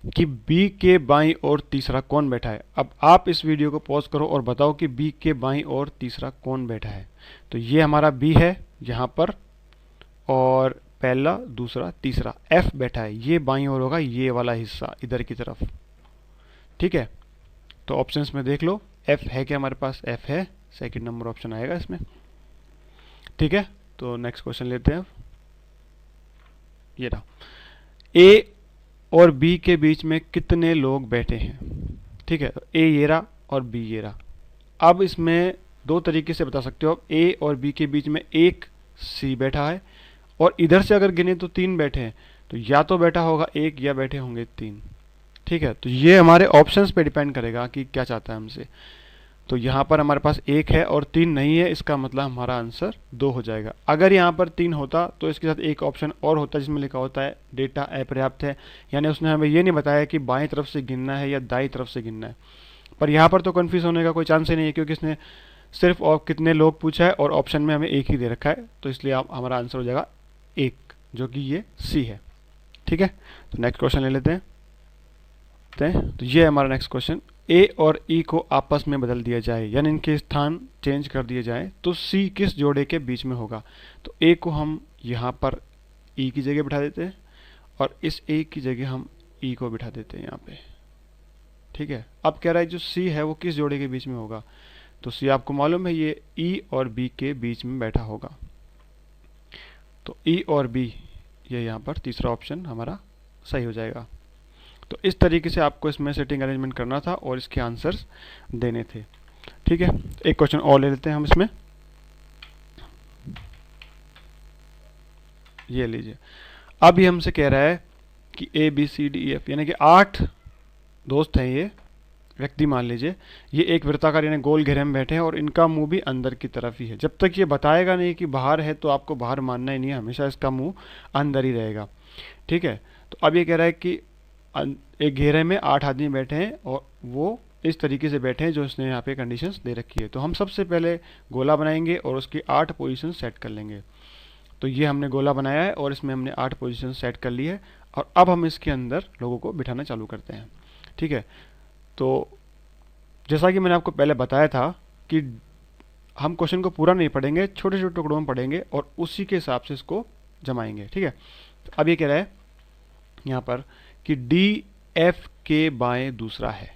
Speaker 2: कि बी के बाईं ओर तीसरा कौन बैठा है। अब आप इस वीडियो को पॉज करो और बताओ कि बी के बाईं ओर तीसरा कौन बैठा है। तो ये हमारा बी है यहाँ पर, और पहला दूसरा तीसरा एफ बैठा है। ये बाईं ओर होगा, ये वाला हिस्सा इधर की तरफ, ठीक है। तो ऑप्शंस में देख लो, एफ है क्या हमारे पास, एफ है, सेकंड नंबर ऑप्शन आएगा इसमें, ठीक है। तो नेक्स्ट क्वेश्चन लेते हैं। ये रहा, ए और बी के बीच में कितने लोग बैठे हैं, ठीक है। तो ए ये रहा और बी ये रहा। अब इसमें
Speaker 3: दो तरीके से बता सकते हो आप। ए और बी के बीच में एक सी बैठा है और इधर से अगर गिने तो 3 बैठे हैं, तो या तो बैठा होगा 1 या बैठे होंगे 3। ठीक है, तो ये हमारे ऑप्शंस पे डिपेंड करेगा कि क्या चाहता है हमसे। तो यहाँ पर हमारे पास 1 है और 3 नहीं है, इसका मतलब हमारा आंसर 2 हो जाएगा। अगर यहाँ पर 3 होता तो इसके साथ एक ऑप्शन और होता जिसमें लिखा होता है डेटा अपर्याप्त है, यानी उसने हमें ये नहीं बताया कि बाएं तरफ से गिनना है या दाईं तरफ से गिनना है। पर यहाँ पर तो कन्फ्यूज होने का कोई चांस ही नहीं है, क्योंकि इसने सिर्फ और कितने लोग पूछा है और ऑप्शन में हमें 1 ही दे रखा है, तो इसलिए हमारा आंसर हो जाएगा 1, जो कि ये सी है। ठीक है, तो नेक्स्ट क्वेश्चन ले लेते हैं। तो ये है हमारा नेक्स्ट क्वेश्चन। ए और ई को आपस में बदल दिया जाए, यानी इनके स्थान चेंज कर दिए जाए, तो सी किस जोड़े के बीच में होगा। तो ए को हम यहाँ पर ई की जगह बिठा देते हैं और इस ए की जगह हम ई को बिठा देते हैं यहाँ पे। ठीक है, अब कह रहा है जो सी है वो किस जोड़े के बीच में होगा। तो सी आपको मालूम है ये ई और बी के बीच में बैठा होगा। तो ई और बी, ये यहाँ पर तीसरा ऑप्शन हमारा सही हो जाएगा। तो इस तरीके से आपको इसमें सेटिंग अरेंजमेंट करना था और इसके आंसर्स देने थे। ठीक है, एक क्वेश्चन और ले लेते हैं हम इसमें। ये लीजिए, अब ये हमसे कह रहा है कि A B C D E F, यानी कि 8 दोस्त हैं ये व्यक्ति, मान लीजिए ये एक वृत्ताकार यानी गोल घेरे में बैठे हैं और इनका मुंह भी अंदर की तरफ ही है। जब तक ये बताएगा नहीं कि बाहर है तो आपको बाहर मानना ही नहीं है, हमेशा इसका मुंह अंदर ही रहेगा। ठीक है, तो अब ये कह रहा है कि एक घेरे में 8 आदमी बैठे हैं और वो इस तरीके से बैठे हैं जो इसने यहाँ पे कंडीशंस दे रखी है। तो हम सबसे पहले गोला बनाएंगे और उसकी 8 पोजीशन सेट कर लेंगे। तो ये हमने गोला बनाया है और इसमें हमने 8 पोजीशन सेट कर ली है और अब हम इसके अंदर लोगों को बिठाना चालू करते हैं। ठीक है, तो जैसा कि मैंने आपको पहले बताया था कि हम क्वेश्चन को पूरा नहीं पढ़ेंगे, छोटे छोटे टुकड़ों में पढ़ेंगे और उसी के हिसाब से इसको जमाएंगे। ठीक है, तो अब ये कह रहा है यहाँ पर कि डी एफ के बाएं दूसरा है।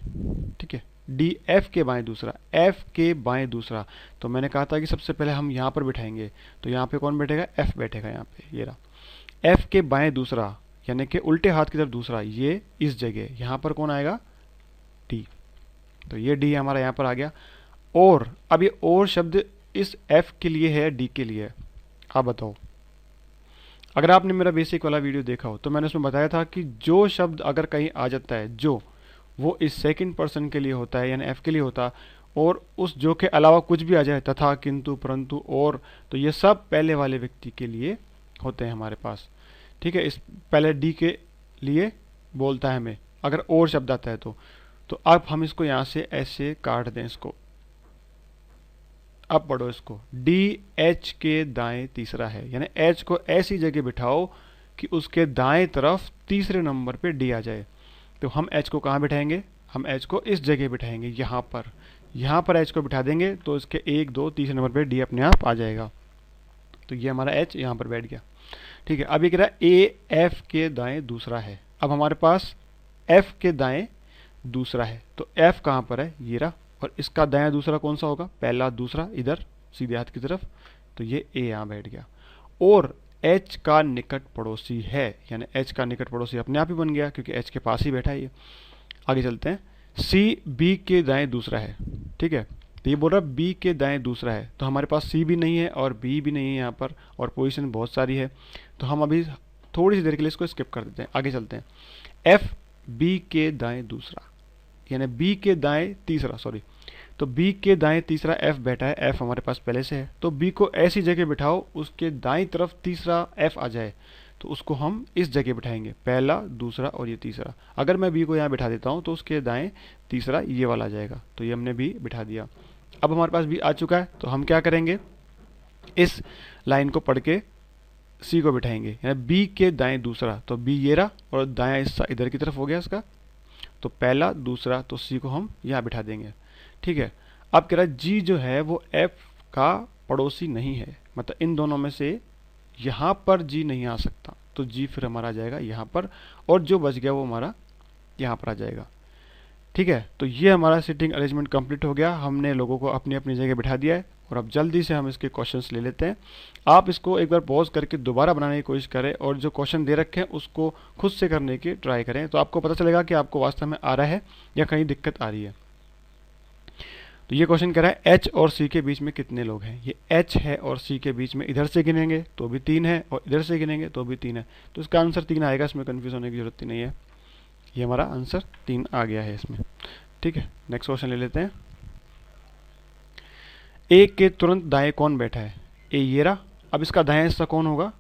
Speaker 3: ठीक है, डी एफ के बाएं दूसरा, एफ के बाएं दूसरा। तो मैंने कहा था कि सबसे पहले हम यहाँ पर बिठाएंगे, तो यहाँ पे कौन बैठेगा, एफ बैठेगा यहाँ पे, ये रहा। एफ के बाएं दूसरा यानी कि उल्टे हाथ की तरफ दूसरा, ये इस जगह, यहाँ पर कौन आएगा, डी। तो ये डी हमारा यहाँ पर आ गया। और अब ये और शब्द इस एफ के लिए है, डी के लिए है। आप बताओ, अगर आपने मेरा बेसिक वाला वीडियो देखा हो तो मैंने उसमें बताया था कि जो शब्द अगर कहीं आ जाता है जो, वो इस सेकंड पर्सन के लिए होता है, यानी एफ के लिए होता, और उस जो के अलावा कुछ भी आ जाए, तथा, किंतु, परंतु, और, तो ये सब पहले वाले व्यक्ति के लिए होते हैं हमारे पास। ठीक है, इस पहले डी के लिए बोलता है हमें अगर और शब्द आता है तो अब हम इसको यहाँ से ऐसे काट दें इसको। अब पढ़ो इसको, डी एच के दाएं तीसरा है, यानी एच को ऐसी जगह बिठाओ कि उसके दाएं तरफ तीसरे नंबर पे डी आ जाए। तो हम एच को कहाँ बिठाएंगे, हम एच को इस जगह बिठाएंगे, यहाँ पर एच को बिठा देंगे तो इसके 1 2 तीसरे नंबर पे डी अपने आप आ जाएगा। तो ये हमारा एच यहाँ पर बैठ गया। ठीक है, अब ये कह रहा है ए एफ के दाएं दूसरा है। अब हमारे पास एफ के दाएं दूसरा है, तो एफ कहाँ पर है, ये रहा, और इसका दायां दूसरा कौन सा होगा, पहला दूसरा इधर सीधे हाथ की तरफ, तो ये ए यहाँ बैठ गया। और एच का निकट पड़ोसी है, यानी एच का निकट पड़ोसी अपने आप ही बन गया क्योंकि एच के पास ही बैठा है ये। आगे चलते हैं, सी बी के दाएं दूसरा है। ठीक है, तो ये बोल रहा है बी के दाएं दूसरा है, तो हमारे पास सी भी नहीं है और बी भी नहीं है यहाँ पर, और पोजीशन बहुत सारी है, तो हम अभी थोड़ी सी देर के लिए इसको स्किप कर देते हैं। आगे चलते हैं, एफ बी के दाएं दूसरा, यानी बी के दाएं तीसरा, सॉरी, तो बी के दाएं तीसरा एफ बैठा है, एफ हमारे पास पहले से है, तो बी को ऐसी जगह बिठाओ उसके दाईं तरफ तीसरा एफ आ जाए, तो उसको हम इस जगह बिठाएंगे, पहला दूसरा और ये तीसरा। अगर मैं बी को यहाँ बिठा देता हूँ तो उसके दाएं तीसरा ये वाला आ जाएगा, तो ये हमने बी बिठा दिया। अब हमारे पास बी आ चुका है, तो हम क्या करेंगे, इस लाइन को पढ़ के सी को बिठाएंगे, यानी बी के दाएं दूसरा, तो बी ये रहा और दायां हिस्सा इधर की तरफ हो गया इसका, तो पहला दूसरा, तो सी को हम यहाँ बिठा देंगे। ठीक है, अब कह रहा है जी जो है वो एफ का पड़ोसी नहीं है, मतलब इन दोनों में से यहाँ पर जी नहीं आ सकता, तो जी फिर हमारा आ जाएगा यहाँ पर, और जो बच गया वो हमारा यहाँ पर आ जाएगा। ठीक है, तो ये हमारा सिटिंग अरेंजमेंट कंप्लीट हो गया, हमने लोगों को अपनी अपनी जगह बिठा दिया है, और अब जल्दी से हम इसके क्वेश्चंस ले लेते हैं। आप इसको एक बार पॉज करके दोबारा बनाने की कोशिश करें और जो क्वेश्चन दे रखे हैं उसको खुद से करने की ट्राई करें, तो आपको पता चलेगा कि आपको वास्तव में आ रहा है या कहीं दिक्कत आ रही है। तो ये क्वेश्चन कह रहा है एच और सी के बीच में कितने लोग हैं। ये एच है और सी के बीच में इधर से गिनेंगे तो भी 3 है और इधर से गिनेंगे तो भी 3 है, तो इसका आंसर 3 आएगा, इसमें कन्फ्यूज होने की जरूरत ही नहीं है। ये हमारा आंसर 3 आ गया है इसमें। ठीक है, नेक्स्ट क्वेश्चन ले लेते हैं। ए के तुरंत दाएं कौन बैठा है। ए ये रहा, अब इसका दाएं हिस्सा कौन होगा,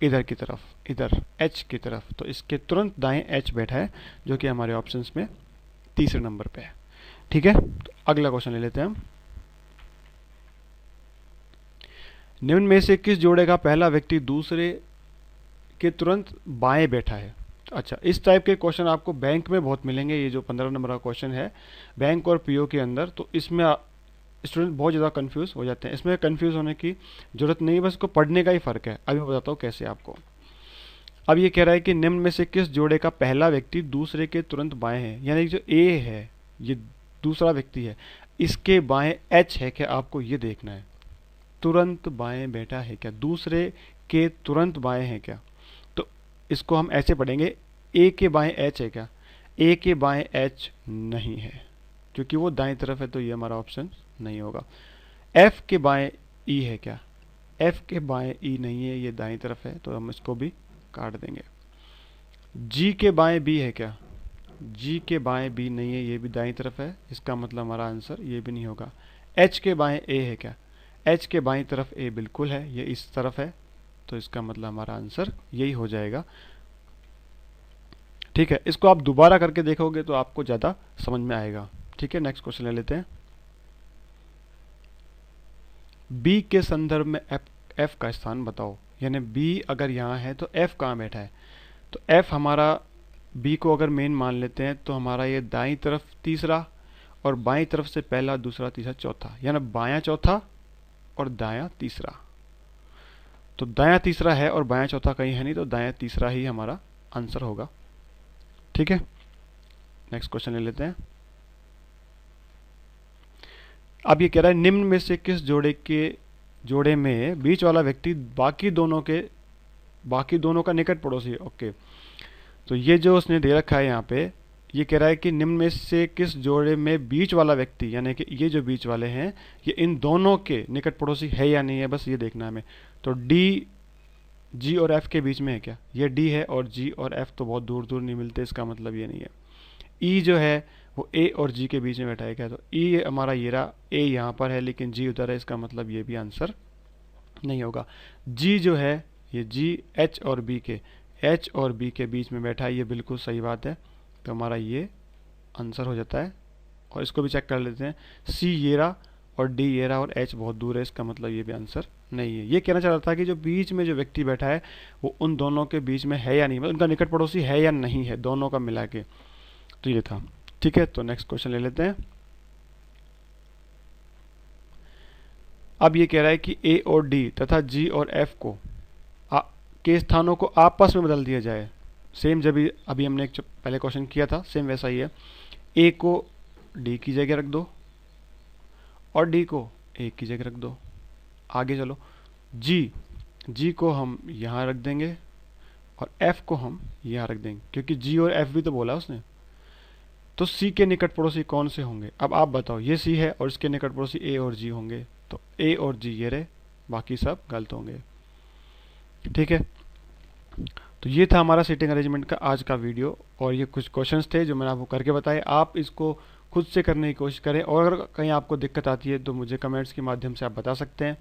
Speaker 3: इधर की तरफ, इधर एच की तरफ, तो इसके तुरंत दाएं एच बैठा है जो कि हमारे ऑप्शंस में तीसरे नंबर पे है। ठीक है, तो अगला क्वेश्चन ले लेते हैं हम। निम्न में से किस जोड़े का पहला व्यक्ति दूसरे के तुरंत बाएं बैठा है। अच्छा, इस टाइप के क्वेश्चन आपको बैंक में बहुत मिलेंगे। ये जो 15 नंबर का क्वेश्चन है बैंक और पीओ के अंदर, तो इसमें स्टूडेंट बहुत ज़्यादा कंफ्यूज हो जाते हैं। इसमें कंफ्यूज होने की जरूरत नहीं है, बस इसको पढ़ने का ही फर्क है। अभी बताता हूँ कैसे आपको। अब ये कह रहा है कि निम्न में से किस जोड़े का पहला व्यक्ति दूसरे के तुरंत बाएं है, यानी जो ए है ये दूसरा व्यक्ति है, इसके बाएं एच है क्या, आपको ये देखना है। तुरंत बाएं बैठा है क्या, दूसरे के तुरंत बाएं है क्या, तो इसको हम ऐसे पढ़ेंगे, ए के बाएं एच है क्या, ए के बाएं एच नहीं है क्योंकि वो दाएं तरफ है, तो ये हमारा ऑप्शन नहीं होगा। एफ के बाएं ई है क्या, एफ के बाएं ई नहीं है, ये दाएं तरफ है, तो हम इसको भी काट देंगे। जी के बाएं बी है क्या, जी के बाएं बी नहीं है, ये भी दाईं तरफ है, इसका मतलब हमारा आंसर ये भी नहीं होगा। एच के बाएं ए है क्या, एच के बाईं तरफ ए बिल्कुल है, ये इस तरफ है, तो इसका मतलब हमारा आंसर यही हो जाएगा। ठीक है, इसको आप दोबारा करके देखोगे तो आपको ज़्यादा समझ में आएगा। ठीक है, नेक्स्ट क्वेश्चन ले लेते हैं। बी के संदर्भ में एफ का स्थान बताओ, यानी बी अगर यहाँ है तो एफ कहाँ बैठा है, तो एफ हमारा बी को अगर मेन मान लेते हैं तो हमारा ये दाईं तरफ तीसरा और बाईं तरफ से पहला, दूसरा, तीसरा, चौथा, यानी बायां चौथा और दायां तीसरा। तो दायां तीसरा है और बायां चौथा कहीं है नहीं, तो दायां तीसरा ही हमारा आंसर होगा। ठीक है, नेक्स्ट क्वेश्चन ले लेते हैं। अब ये कह रहा है निम्न में से किस जोड़े में बीच वाला व्यक्ति बाकी दोनों का निकट पड़ोसी है। ओके, तो ये जो उसने दे रखा है यहाँ पे, ये कह रहा है कि निम्न में से किस जोड़े में बीच वाला व्यक्ति, यानी कि ये जो बीच वाले हैं ये इन दोनों के निकट पड़ोसी है या नहीं है, बस ये देखना है हमें। तो डी जी और एफ के बीच में है क्या, ये डी है और जी और एफ तो बहुत दूर दूर नहीं मिलते, इसका मतलब ये नहीं है। ई जो है वो ए और जी के बीच में बैठा है क्या, तो ई हमारा ये रहा, ए यहाँ पर है लेकिन जी उधर है, इसका मतलब ये भी आंसर नहीं होगा। जी जो है ये जी एच और बी के बीच में बैठा है, ये बिल्कुल सही बात है, तो हमारा ये आंसर हो जाता है। और इसको भी चेक कर लेते हैं, सी ये रहा और डी ये रहा और एच बहुत दूर है, इसका मतलब ये भी आंसर नहीं है। ये कहना चाह रहा था कि जो बीच में जो व्यक्ति बैठा है वो उन दोनों के बीच में है या नहीं, मतलब उनका निकट पड़ोसी है या नहीं है, दोनों का मिला के, तो ये था। ठीक है, तो नेक्स्ट क्वेश्चन ले लेते हैं। अब ये कह रहा है कि ए और डी तथा जी और एफ के स्थानों को आपस में बदल दिया जाए। सेम जब अभी हमने एक पहले क्वेश्चन किया था सेम वैसा ही है। ए को डी की जगह रख दो और डी को ए की जगह रख दो। आगे चलो, जी को हम यहाँ रख देंगे और एफ को हम यहाँ रख देंगे, क्योंकि जी और एफ भी तो बोला उसने। तो सी के निकट पड़ोसी कौन से होंगे, अब आप बताओ। ये सी है और इसके निकट पड़ोसी ए और जी होंगे, तो ए और जी ये रहे, बाकी सब गलत होंगे। ठीक है, तो ये था हमारा सीटिंग अरेंजमेंट का आज का वीडियो, और ये कुछ क्वेश्चंस थे जो मैंने आपको करके बताए। आप इसको खुद से करने की कोशिश करें, और अगर कहीं आपको दिक्कत आती है तो मुझे कमेंट्स के माध्यम से आप बता सकते हैं।